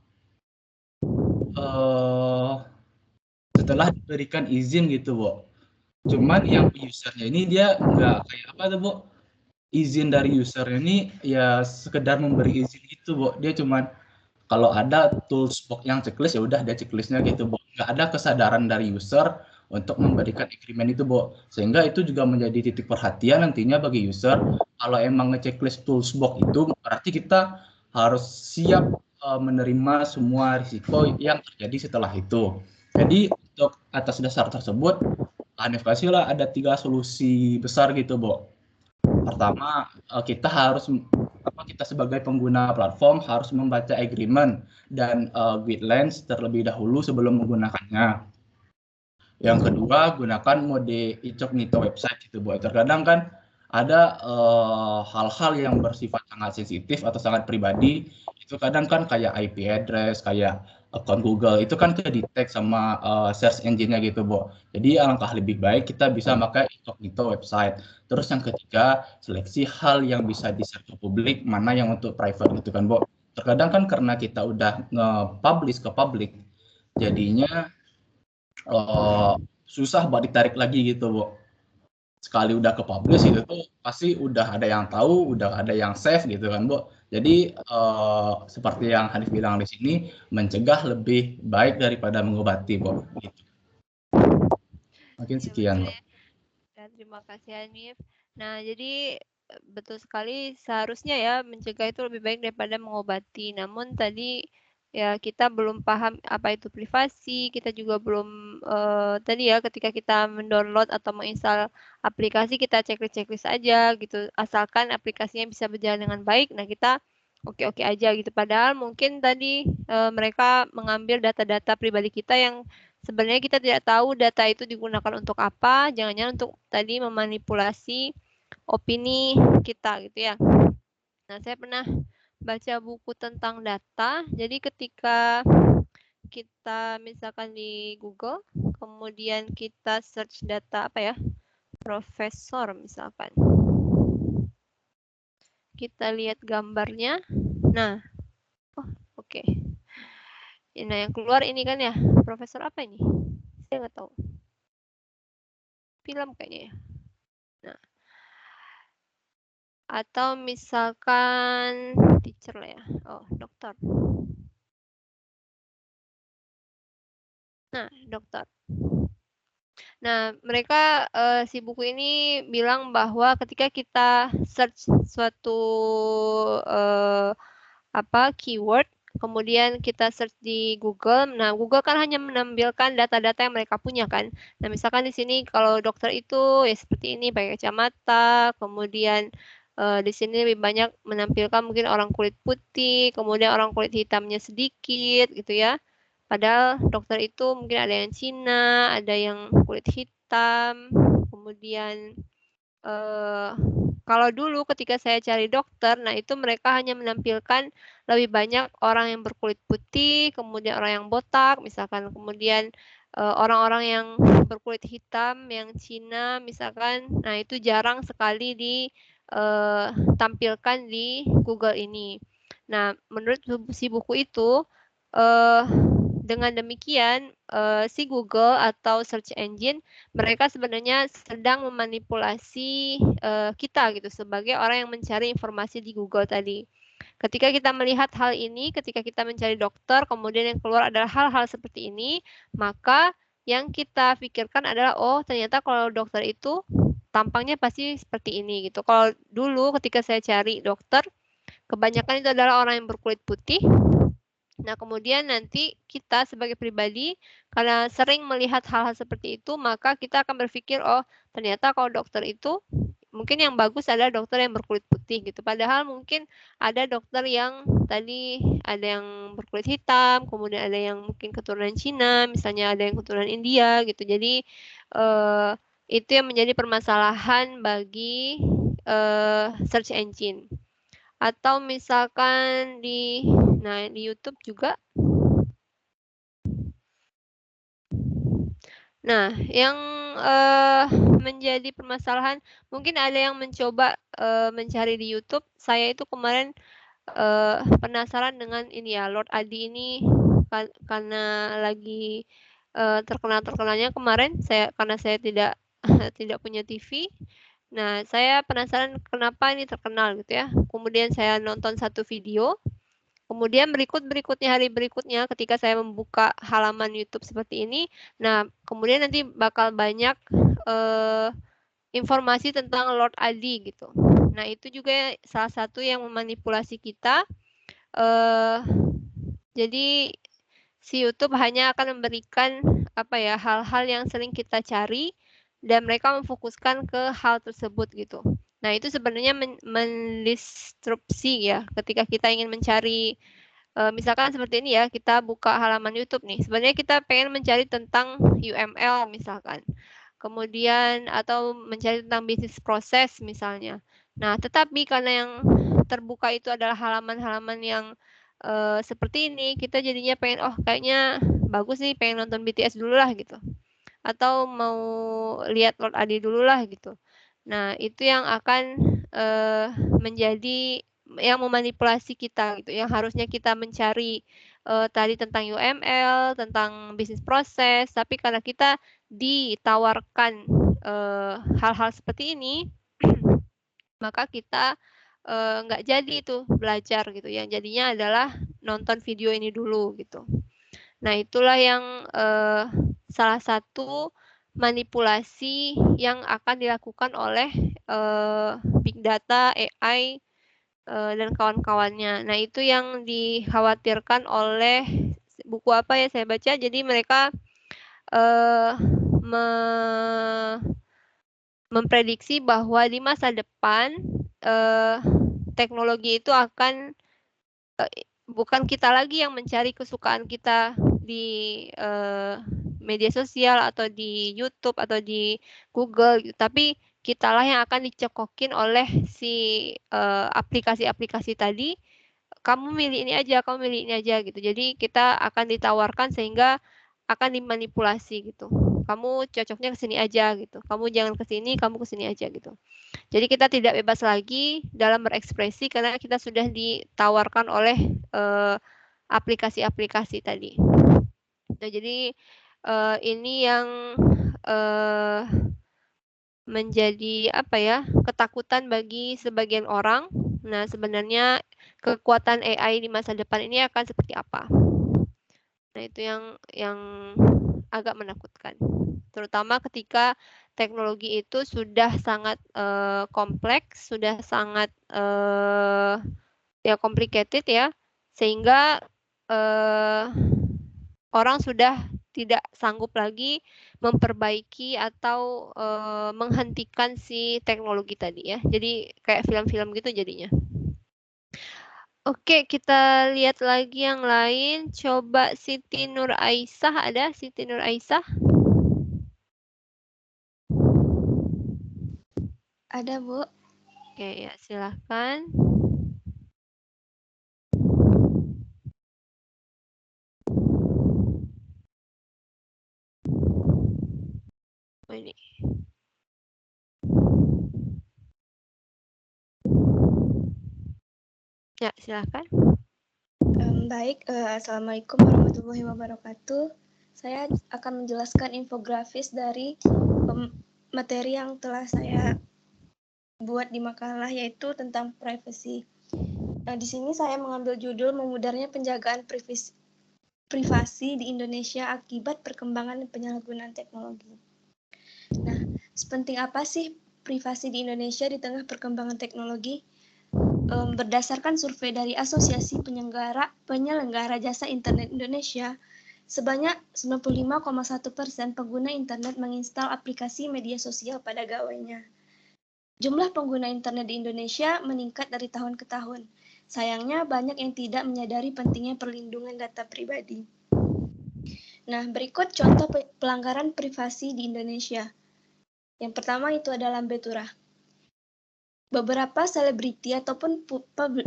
setelah diberikan izin gitu, Bu. Cuman yang usernya ini dia nggak kayak apa tuh, Bu? Izin dari user ini ya sekedar memberi izin gitu, Bu. Dia cuman kalau ada tools box yang checklist ya udah ada checklistnya gitu, Bu. Nggak ada kesadaran dari user untuk memberikan agreement itu, Bu. Sehingga itu juga menjadi titik perhatian nantinya bagi user. Kalau emang ngechecklist tools box itu berarti kita harus siap menerima semua risiko yang terjadi setelah itu. Jadi untuk atas dasar tersebut, Hanif kasih lah ada 3 solusi besar gitu, Bu. Pertama, kita sebagai pengguna platform harus membaca agreement dan guidelines terlebih dahulu sebelum menggunakannya. Yang kedua, gunakan mode incognito website gitu, Bu. Terkadang kan ada hal-hal yang bersifat sangat sensitif atau sangat pribadi, itu kadang kan kayak IP address, kayak akun Google, itu kan ke-detect sama search engine-nya gitu, Bu. Jadi alangkah lebih baik kita bisa pakai incognito website. Terus yang ketiga, seleksi hal yang bisa di-share ke publik, mana yang untuk private gitu kan, Bu. Terkadang kan karena kita udah nge-publish ke publik, jadinya susah buat ditarik lagi gitu, Bu. Sekali udah ke publish itu tuh pasti udah ada yang tahu, udah ada yang save gitu kan, Bu. Jadi seperti yang Hanif bilang di sini, mencegah lebih baik daripada mengobati, Bu. Gitu. Mungkin sekian, Bu. Dan terima kasih Hanif. Nah, jadi betul sekali seharusnya ya mencegah itu lebih baik daripada mengobati. Namun tadi ya kita belum paham apa itu privasi, kita juga belum tadi ya ketika kita mendownload atau menginstal aplikasi kita checklist aja gitu. Asalkan aplikasinya bisa berjalan dengan baik, nah kita oke-oke aja gitu. Padahal mungkin tadi mereka mengambil data-data pribadi kita yang sebenarnya kita tidak tahu data itu digunakan untuk apa, jangan-jangan untuk tadi memanipulasi opini kita gitu ya. Nah, saya pernah baca buku tentang data, jadi ketika kita misalkan di Google, kemudian kita search data apa ya, profesor misalkan. Kita lihat gambarnya, nah, oh oke. Nah, yang keluar ini kan ya, profesor apa ini? Saya nggak tahu. Film kayaknya ya. Nah, atau misalkan teacher lah ya. Oh, dokter. Nah, dokter. Nah, mereka si buku ini bilang bahwa ketika kita search suatu keyword, kemudian kita search di Google. Nah, Google kan hanya menampilkan data-data yang mereka punya kan. Nah, misalkan di sini kalau dokter itu ya seperti ini pakai kacamata, kemudian di sini lebih banyak menampilkan mungkin orang kulit putih, kemudian orang kulit hitamnya sedikit gitu ya. Padahal dokter itu mungkin ada yang Cina, ada yang kulit hitam, kemudian kalau dulu ketika saya cari dokter, nah itu mereka hanya menampilkan lebih banyak orang yang berkulit putih, kemudian orang yang botak, misalkan, kemudian orang-orang yang berkulit hitam, yang Cina, misalkan. Nah itu jarang sekali ditampilkan di Google ini. Nah menurut si buku itu, dengan demikian si Google atau search engine mereka sebenarnya sedang memanipulasi kita gitu sebagai orang yang mencari informasi di Google tadi. Ketika kita melihat hal ini, ketika kita mencari dokter, kemudian yang keluar adalah hal-hal seperti ini, maka yang kita pikirkan adalah oh ternyata kalau dokter itu tampangnya pasti seperti ini gitu. Kalau dulu ketika saya cari dokter, kebanyakan itu adalah orang yang berkulit putih. Nah, kemudian nanti kita sebagai pribadi, karena sering melihat hal-hal seperti itu, maka kita akan berpikir, oh ternyata kalau dokter itu, mungkin yang bagus adalah dokter yang berkulit putih gitu. Padahal mungkin ada dokter yang tadi ada yang berkulit hitam, kemudian ada yang mungkin keturunan Cina, misalnya ada yang keturunan India gitu. Jadi itu yang menjadi permasalahan bagi search engine. Atau misalkan di YouTube juga. Nah, yang menjadi permasalahan, mungkin ada yang mencoba mencari di YouTube. Saya itu kemarin penasaran dengan ini ya, Lord Adi ini karena lagi terkenal-terkenalnya kemarin. Karena saya tidak tidak punya TV. Nah, saya penasaran kenapa ini terkenal gitu ya. Kemudian saya nonton satu video. Kemudian berikutnya hari berikutnya ketika saya membuka halaman YouTube seperti ini, nah kemudian nanti bakal banyak informasi tentang Lord Adi gitu. Nah itu juga salah satu yang memanipulasi kita. Jadi si YouTube hanya akan memberikan hal-hal yang sering kita cari dan mereka memfokuskan ke hal tersebut gitu. Nah itu sebenarnya mendistrupsi ya ketika kita ingin mencari misalkan seperti ini ya, kita buka halaman YouTube nih. Sebenarnya kita pengen mencari tentang UML misalkan. Kemudian atau mencari tentang bisnis proses misalnya. Nah, tetapi karena yang terbuka itu adalah halaman-halaman yang seperti ini, kita jadinya pengen kayaknya bagus nih, pengen nonton BTS dulu lah gitu. Atau mau lihat Lord Adi dulu lah gitu. Nah, itu yang akan menjadi yang memanipulasi kita gitu. Yang harusnya kita mencari tadi tentang UML, tentang bisnis proses, tapi karena kita ditawarkan hal-hal seperti ini, maka kita nggak jadi itu belajar gitu. Yang jadinya adalah nonton video ini dulu gitu. Nah, itulah yang salah satu manipulasi yang akan dilakukan oleh big data, AI, dan kawan-kawannya. Nah, itu yang dikhawatirkan oleh buku apa ya saya baca. Jadi mereka memprediksi bahwa di masa depan teknologi itu akan bukan kita lagi yang mencari kesukaan kita di media sosial atau di YouTube atau di Google gitu. Tapi kitalah yang akan dicekokin oleh si aplikasi-aplikasi tadi. Kamu milih ini aja, kamu milih ini aja gitu. Jadi kita akan ditawarkan sehingga akan dimanipulasi gitu. Kamu cocoknya ke sini aja gitu. Kamu jangan ke sini, kamu ke sini aja gitu. Jadi kita tidak bebas lagi dalam berekspresi karena kita sudah ditawarkan oleh aplikasi-aplikasi tadi. Nah, jadi ini yang menjadi apa ya, ketakutan bagi sebagian orang. Nah, sebenarnya kekuatan AI di masa depan ini akan seperti apa? Nah, itu yang agak menakutkan. Terutama ketika teknologi itu sudah sangat kompleks, sudah sangat ya complicated ya, sehingga orang sudah tidak sanggup lagi memperbaiki atau menghentikan si teknologi tadi ya. Jadi kayak film-film gitu jadinya. Oke, kita lihat lagi yang lain. Coba Siti Nur Aisyah, ada Siti Nur Aisyah? Ada, Bu. Oke, ya silahkan. Oh, ini. Ya, silahkan. Baik, Assalamualaikum warahmatullahi wabarakatuh. Saya akan menjelaskan infografis dari materi yang telah saya buat di makalah, yaitu tentang privacy. Nah, di sini saya mengambil judul memudarnya penjagaan privasi di Indonesia akibat perkembangan dan penyalahgunaan teknologi. Nah, sepenting apa sih privasi di Indonesia di tengah perkembangan teknologi? Berdasarkan survei dari Asosiasi Penyelenggara Jasa Internet Indonesia, sebanyak 95,1% pengguna internet menginstal aplikasi media sosial pada gawainya. Jumlah pengguna internet di Indonesia meningkat dari tahun ke tahun. Sayangnya banyak yang tidak menyadari pentingnya perlindungan data pribadi. Nah, berikut contoh pelanggaran privasi di Indonesia. Yang pertama itu adalah lambe turah. Beberapa selebriti ataupun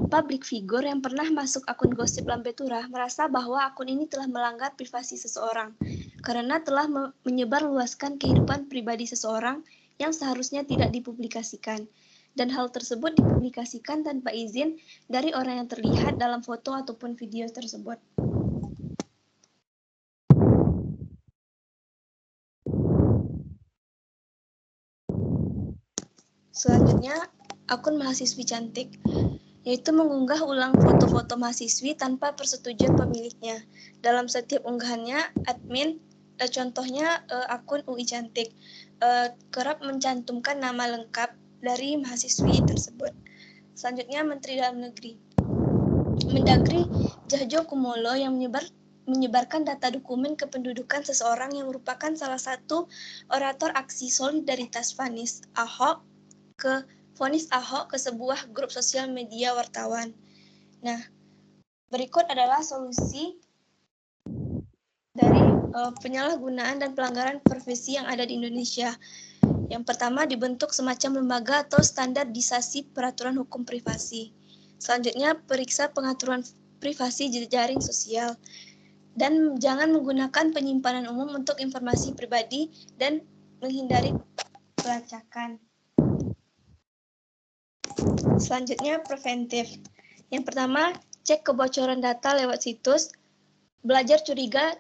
public figure yang pernah masuk akun gosip lambe turah merasa bahwa akun ini telah melanggar privasi seseorang karena telah menyebarluaskan kehidupan pribadi seseorang yang seharusnya tidak dipublikasikan, dan hal tersebut dipublikasikan tanpa izin dari orang yang terlihat dalam foto ataupun video tersebut. Selanjutnya, akun mahasiswi cantik, yaitu mengunggah ulang foto-foto mahasiswi tanpa persetujuan pemiliknya. Dalam setiap unggahannya, admin, contohnya akun UI Cantik, kerap mencantumkan nama lengkap dari mahasiswi tersebut. Selanjutnya, Menteri Dalam Negeri. Mendagri Cahyo Kumolo yang menyebarkan data dokumen kependudukan seseorang yang merupakan salah satu orator aksi solidaritas vonis Ahok ke sebuah grup sosial media wartawan. Nah, berikut adalah solusi dari penyalahgunaan dan pelanggaran privasi yang ada di Indonesia. Yang pertama, dibentuk semacam lembaga atau standarisasi peraturan hukum privasi. Selanjutnya, periksa pengaturan privasi jejaring sosial. Dan jangan menggunakan penyimpanan umum untuk informasi pribadi dan menghindari pelacakan. Selanjutnya, preventif. Yang pertama, cek kebocoran data lewat situs, belajar curiga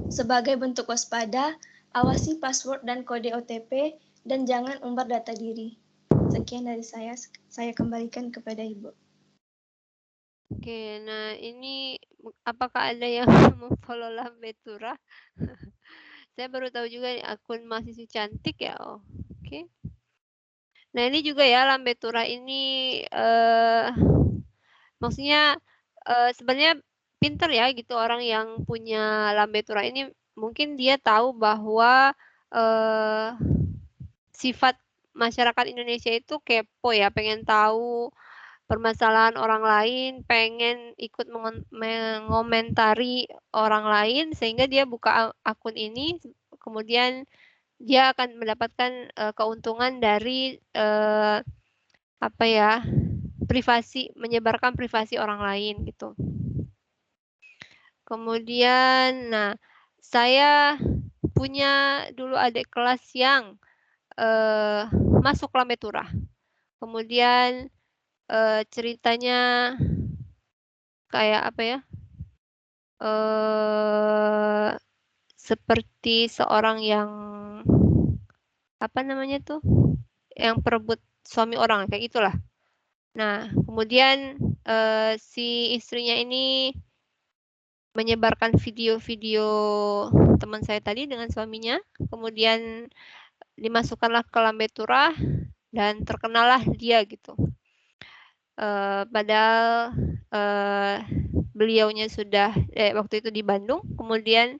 sebagai bentuk waspada, awasi password dan kode OTP, dan jangan umbar data diri. Sekian dari saya kembalikan kepada Ibu. Oke, nah ini apakah ada yang memfollow lambe turah? Saya baru tahu juga nih, akun mahasiswi cantik ya. Oh, oke. Nah, ini juga ya lambe turah ini maksudnya sebenarnya pinter ya gitu orang yang punya lambe turah ini, mungkin dia tahu bahwa sifat masyarakat Indonesia itu kepo ya, pengen tahu permasalahan orang lain, pengen ikut mengomentari orang lain, sehingga dia buka akun ini kemudian dia akan mendapatkan keuntungan dari apa ya, menyebarkan privasi orang lain gitu. Kemudian, nah, saya punya dulu adik kelas yang masuk Lambe Turah. Kemudian ceritanya kayak apa ya? Seperti seorang yang apa namanya tuh? Yang perebut suami orang kayak gitulah. Nah, kemudian si istrinya ini menyebarkan video-video teman saya tadi dengan suaminya, kemudian dimasukkanlah ke Lambe Turah dan terkenalah dia gitu. Padahal beliaunya sudah waktu itu di Bandung, kemudian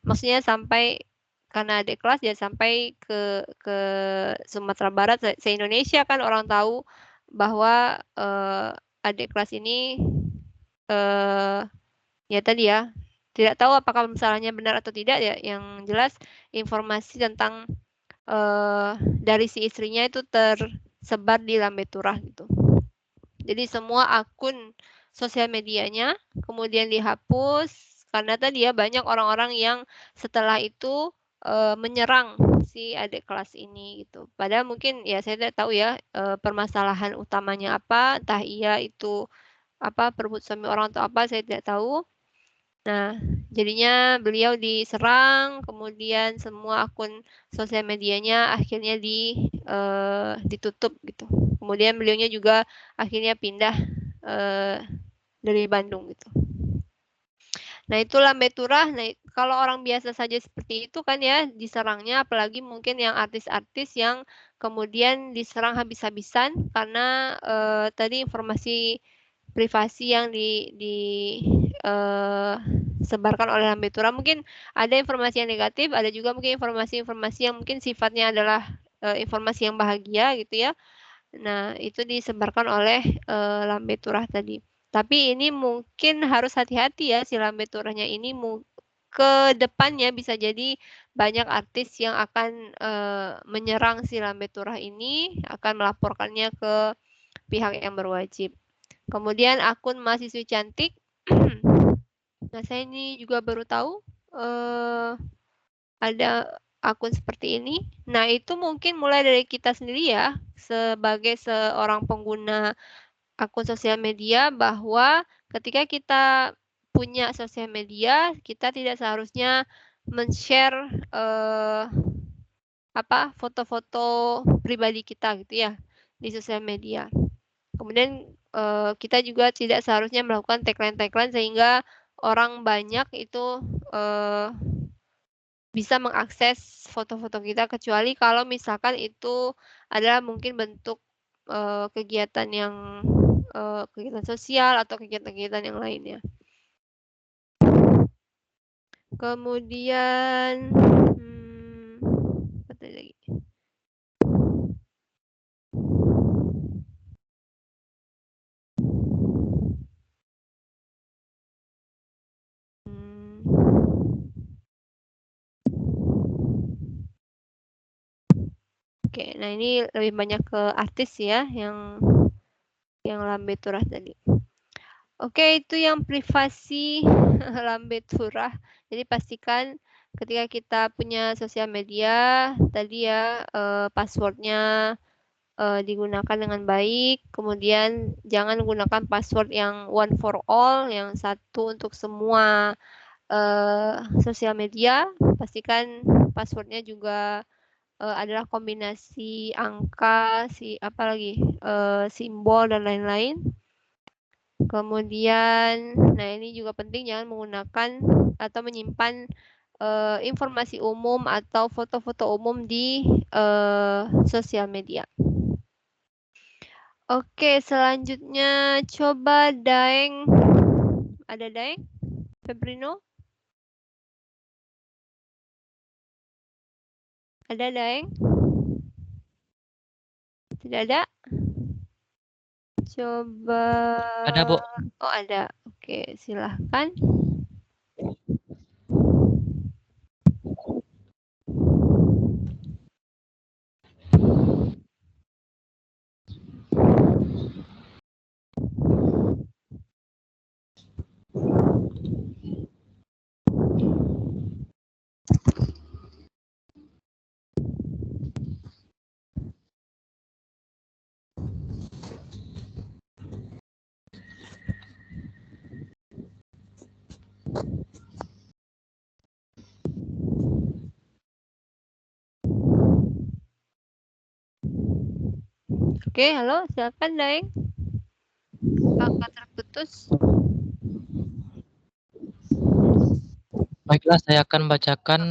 maksudnya sampai karena adik kelas dia sampai ke Sumatera Barat, se-Indonesia kan orang tahu bahwa adik kelas ini ya tadi ya tidak tahu apakah misalnya benar atau tidak ya, yang jelas informasi tentang dari si istrinya itu tersebar di Lambe Turah gitu. Jadi semua akun sosial medianya kemudian dihapus karena tadi ya banyak orang-orang yang setelah itu menyerang si adik kelas ini gitu. Padahal mungkin ya saya tidak tahu ya permasalahan utamanya apa, entah ia itu apa perebut suami orang atau apa, saya tidak tahu. Nah, jadinya beliau diserang, kemudian semua akun sosial medianya akhirnya ditutup gitu. Kemudian beliaunya juga akhirnya pindah dari Bandung gitu. Nah, itu Lambe Turah. Nah, kalau orang biasa saja seperti itu kan ya diserangnya, apalagi mungkin yang artis-artis yang kemudian diserang habis-habisan karena tadi informasi privasi yang disebarkan oleh Lambe Turah. Mungkin ada informasi yang negatif, ada juga mungkin informasi-informasi yang mungkin sifatnya adalah informasi yang bahagia gitu ya. Nah, itu disebarkan oleh Lambe Turah tadi. Tapi ini mungkin harus hati-hati ya si Lambe Turahnya ini ke depannya bisa jadi banyak artis yang akan menyerang si Lambe Turah ini, akan melaporkannya ke pihak yang berwajib. Kemudian akun mahasiswi cantik. Nah, saya ini juga baru tahu ada akun seperti ini. Nah, itu mungkin mulai dari kita sendiri ya, sebagai seorang pengguna akun sosial media, bahwa ketika kita punya sosial media, kita tidak seharusnya men-share foto-foto pribadi kita gitu ya di sosial media. Kemudian kita juga tidak seharusnya melakukan tagline-tagline sehingga orang banyak itu bisa mengakses foto-foto kita, kecuali kalau misalkan itu adalah mungkin bentuk kegiatan yang kegiatan sosial atau kegiatan-kegiatan yang lainnya. Kemudian apa tadi lagi? Oke, nah ini lebih banyak ke artis ya yang Lambe Turah tadi. Oke, itu yang privasi Lambe Turah. Jadi pastikan ketika kita punya sosial media tadi ya passwordnya digunakan dengan baik. Kemudian jangan gunakan password yang one for all, yang satu untuk semua sosial media. Pastikan passwordnya juga adalah kombinasi angka, simbol dan lain-lain. Kemudian, nah ini juga penting, jangan menggunakan atau menyimpan informasi umum atau foto-foto umum di sosial media. Oke, selanjutnya coba Daeng. Ada Daeng? Febrino? Ada Daeng? Tidak ada? Coba. Ada, Bu. Oh, ada. Oke, silahkan. Oke, halo, silakan Daeng. Kakak terputus. Baiklah, saya akan bacakan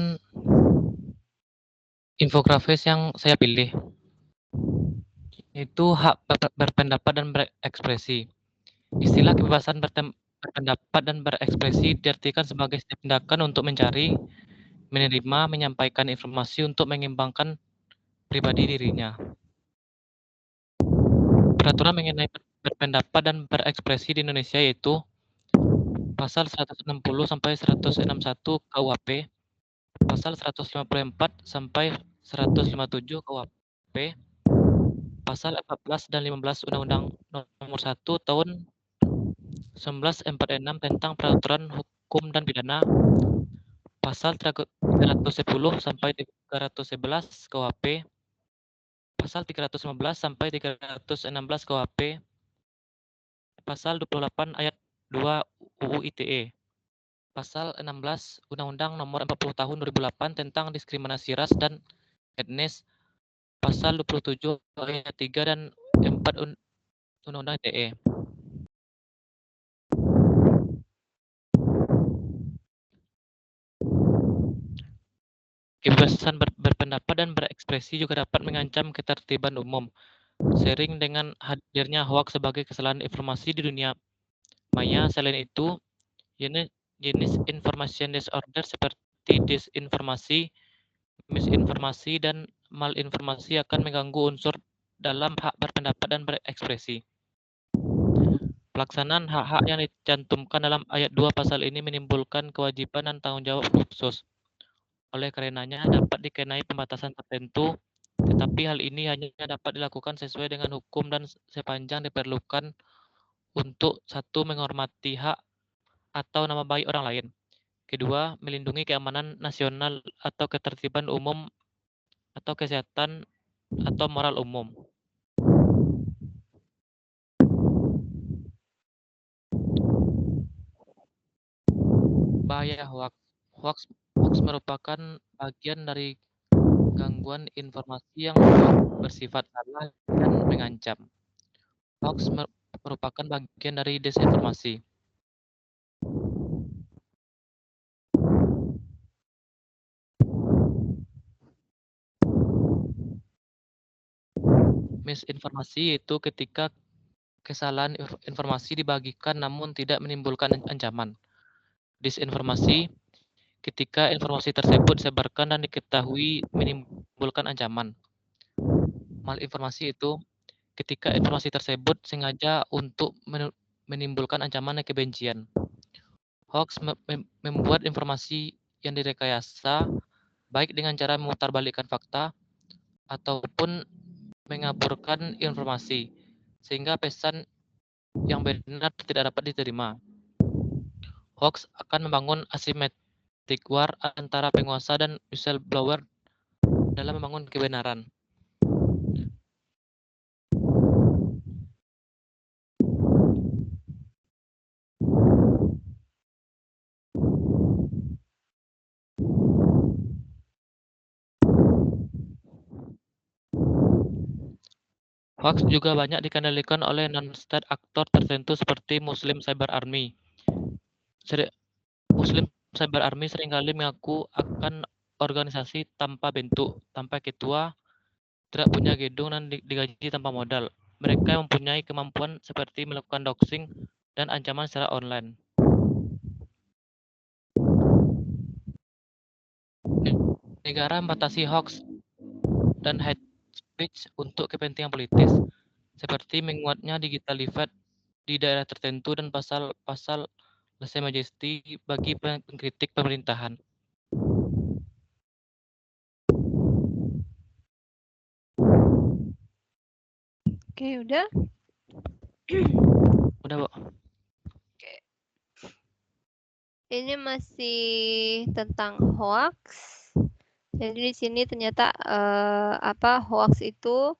infografis yang saya pilih. Itu hak berpendapat dan berekspresi. Istilah kebebasan berpendapat dan berekspresi diartikan sebagai setiap tindakan untuk mencari, menerima, menyampaikan informasi untuk mengembangkan pribadi dirinya. Peraturan mengenai berpendapat dan berekspresi di Indonesia yaitu Pasal 160 sampai 161 KUHP, Pasal 154 sampai 157 KUHP, Pasal 14 dan 15 Undang-Undang Nomor 1 Tahun 1946 tentang Peraturan Hukum dan Pidana, Pasal 310 sampai 311 KUHP, Pasal 315 sampai 316 KUHP, Pasal 28 ayat 2 UU ITE, Pasal 16 Undang-Undang Nomor 40 Tahun 2008 tentang Diskriminasi Ras dan Etnis, Pasal 27 ayat 3 dan 4 Undang-Undang ITE. Kebebasan berpendapat dan berekspresi juga dapat mengancam ketertiban umum, seiring dengan hadirnya hoaks sebagai kesalahan informasi di dunia maya. Selain itu, jenis information disorder seperti disinformasi, misinformasi, dan malinformasi akan mengganggu unsur dalam hak berpendapat dan berekspresi. Pelaksanaan hak-hak yang dicantumkan dalam ayat 2 pasal ini menimbulkan kewajiban dan tanggung jawab khusus. Oleh karenanya dapat dikenai pembatasan tertentu, tetapi hal ini hanya dapat dilakukan sesuai dengan hukum dan sepanjang diperlukan untuk satu, menghormati hak atau nama baik orang lain. Kedua, melindungi keamanan nasional atau ketertiban umum atau kesehatan atau moral umum. Bahaya hoaks. Hoaks merupakan bagian dari gangguan informasi yang bersifat salah dan mengancam. Hoaks merupakan bagian dari desinformasi. Misinformasi itu ketika kesalahan informasi dibagikan namun tidak menimbulkan ancaman. Disinformasi ketika informasi tersebut disebarkan dan diketahui menimbulkan ancaman. Malinformasi itu ketika informasi tersebut sengaja untuk menimbulkan ancaman dan kebencian. Hoax membuat informasi yang direkayasa, baik dengan cara memutarbalikkan fakta ataupun mengaburkan informasi, sehingga pesan yang benar tidak dapat diterima. Hoax akan membangun asymmetric war antara penguasa dan whistleblower dalam membangun kebenaran. Hoax juga banyak dikendalikan oleh non-state aktor tertentu seperti Muslim Cyber Army. Muslim Cyber Army seringkali mengaku akan organisasi tanpa bentuk, tanpa ketua, tidak punya gedung dan digaji tanpa modal. Mereka mempunyai kemampuan seperti melakukan doxing dan ancaman secara online. Negara membatasi hoax dan hate speech untuk kepentingan politis, seperti menguatnya digital divide di daerah tertentu dan pasal-pasal lese majesty bagi pengkritik pemerintahan. Oke, udah? Udah, Bu. Oke. Ini masih tentang hoax. Jadi di sini ternyata hoax itu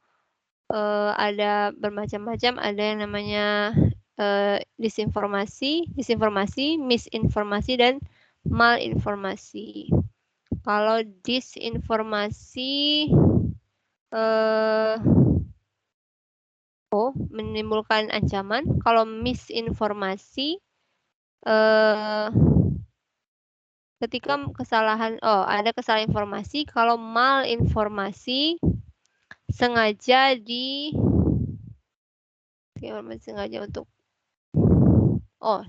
ada bermacam-macam. Ada yang namanya disinformasi, misinformasi, dan malinformasi. Kalau disinformasi menimbulkan ancaman. Kalau misinformasi, ketika ada kesalahan informasi. Kalau malinformasi sengaja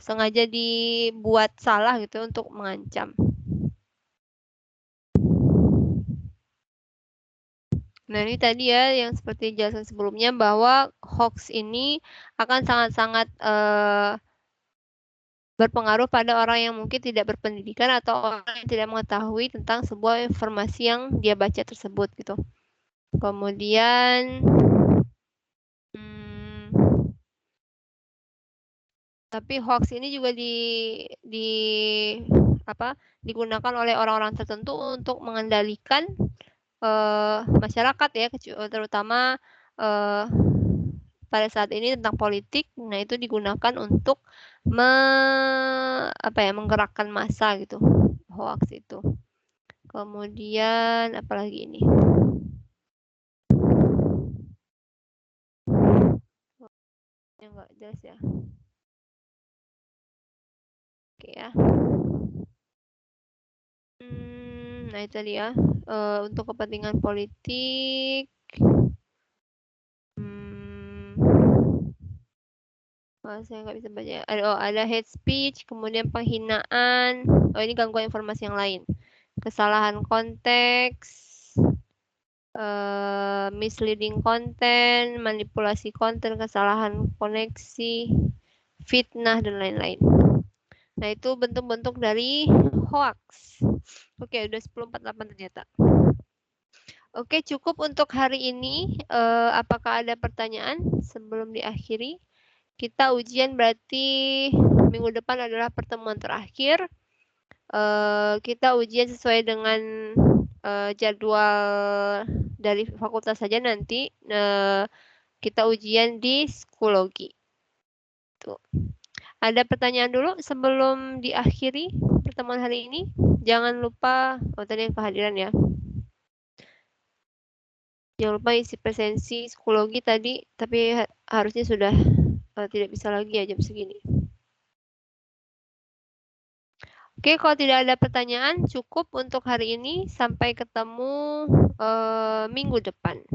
sengaja dibuat salah gitu untuk mengancam. Nah, ini tadi ya yang seperti dijelaskan sebelumnya bahwa hoax ini akan sangat-sangat berpengaruh pada orang yang mungkin tidak berpendidikan atau orang yang tidak mengetahui tentang sebuah informasi yang dia baca tersebut gitu. Kemudian tapi hoax ini juga digunakan oleh orang-orang tertentu untuk mengendalikan masyarakat ya, terutama pada saat ini tentang politik. Nah, itu digunakan untuk menggerakkan massa gitu, hoax itu. Kemudian apalagi ini? Yang nggak jelas ya. Oke ya. Nah, itu tadi ya. Untuk kepentingan politik. Saya nggak bisa baca. Ada hate speech, kemudian penghinaan. Ini gangguan informasi yang lain. Kesalahan konteks, misleading content, manipulasi konten, kesalahan koneksi, fitnah, dan lain-lain. Nah, itu bentuk-bentuk dari hoax. Oke, udah 10.48 ternyata. Oke, cukup untuk hari ini. Apakah ada pertanyaan sebelum diakhiri? Kita ujian berarti minggu depan adalah pertemuan terakhir. Kita ujian sesuai dengan jadwal dari fakultas saja nanti. Kita ujian di psikologi. Tuh. Ada pertanyaan dulu sebelum diakhiri pertemuan hari ini? Jangan lupa, tadi yang kehadiran ya. Jangan lupa isi presensi psikologi tadi, tapi harusnya sudah tidak bisa lagi ya jam segini. Oke, kalau tidak ada pertanyaan, cukup untuk hari ini. Sampai ketemu minggu depan.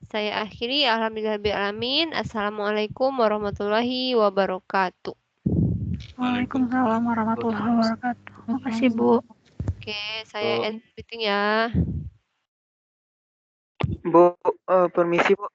Saya akhiri. Alhamdulillahirrahmanirrahim. Assalamualaikum warahmatullahi wabarakatuh. Waalaikumsalam warahmatullahi wabarakatuh. Terima kasih, Bu. Oke, saya end meeting ya. Bu, permisi Bu.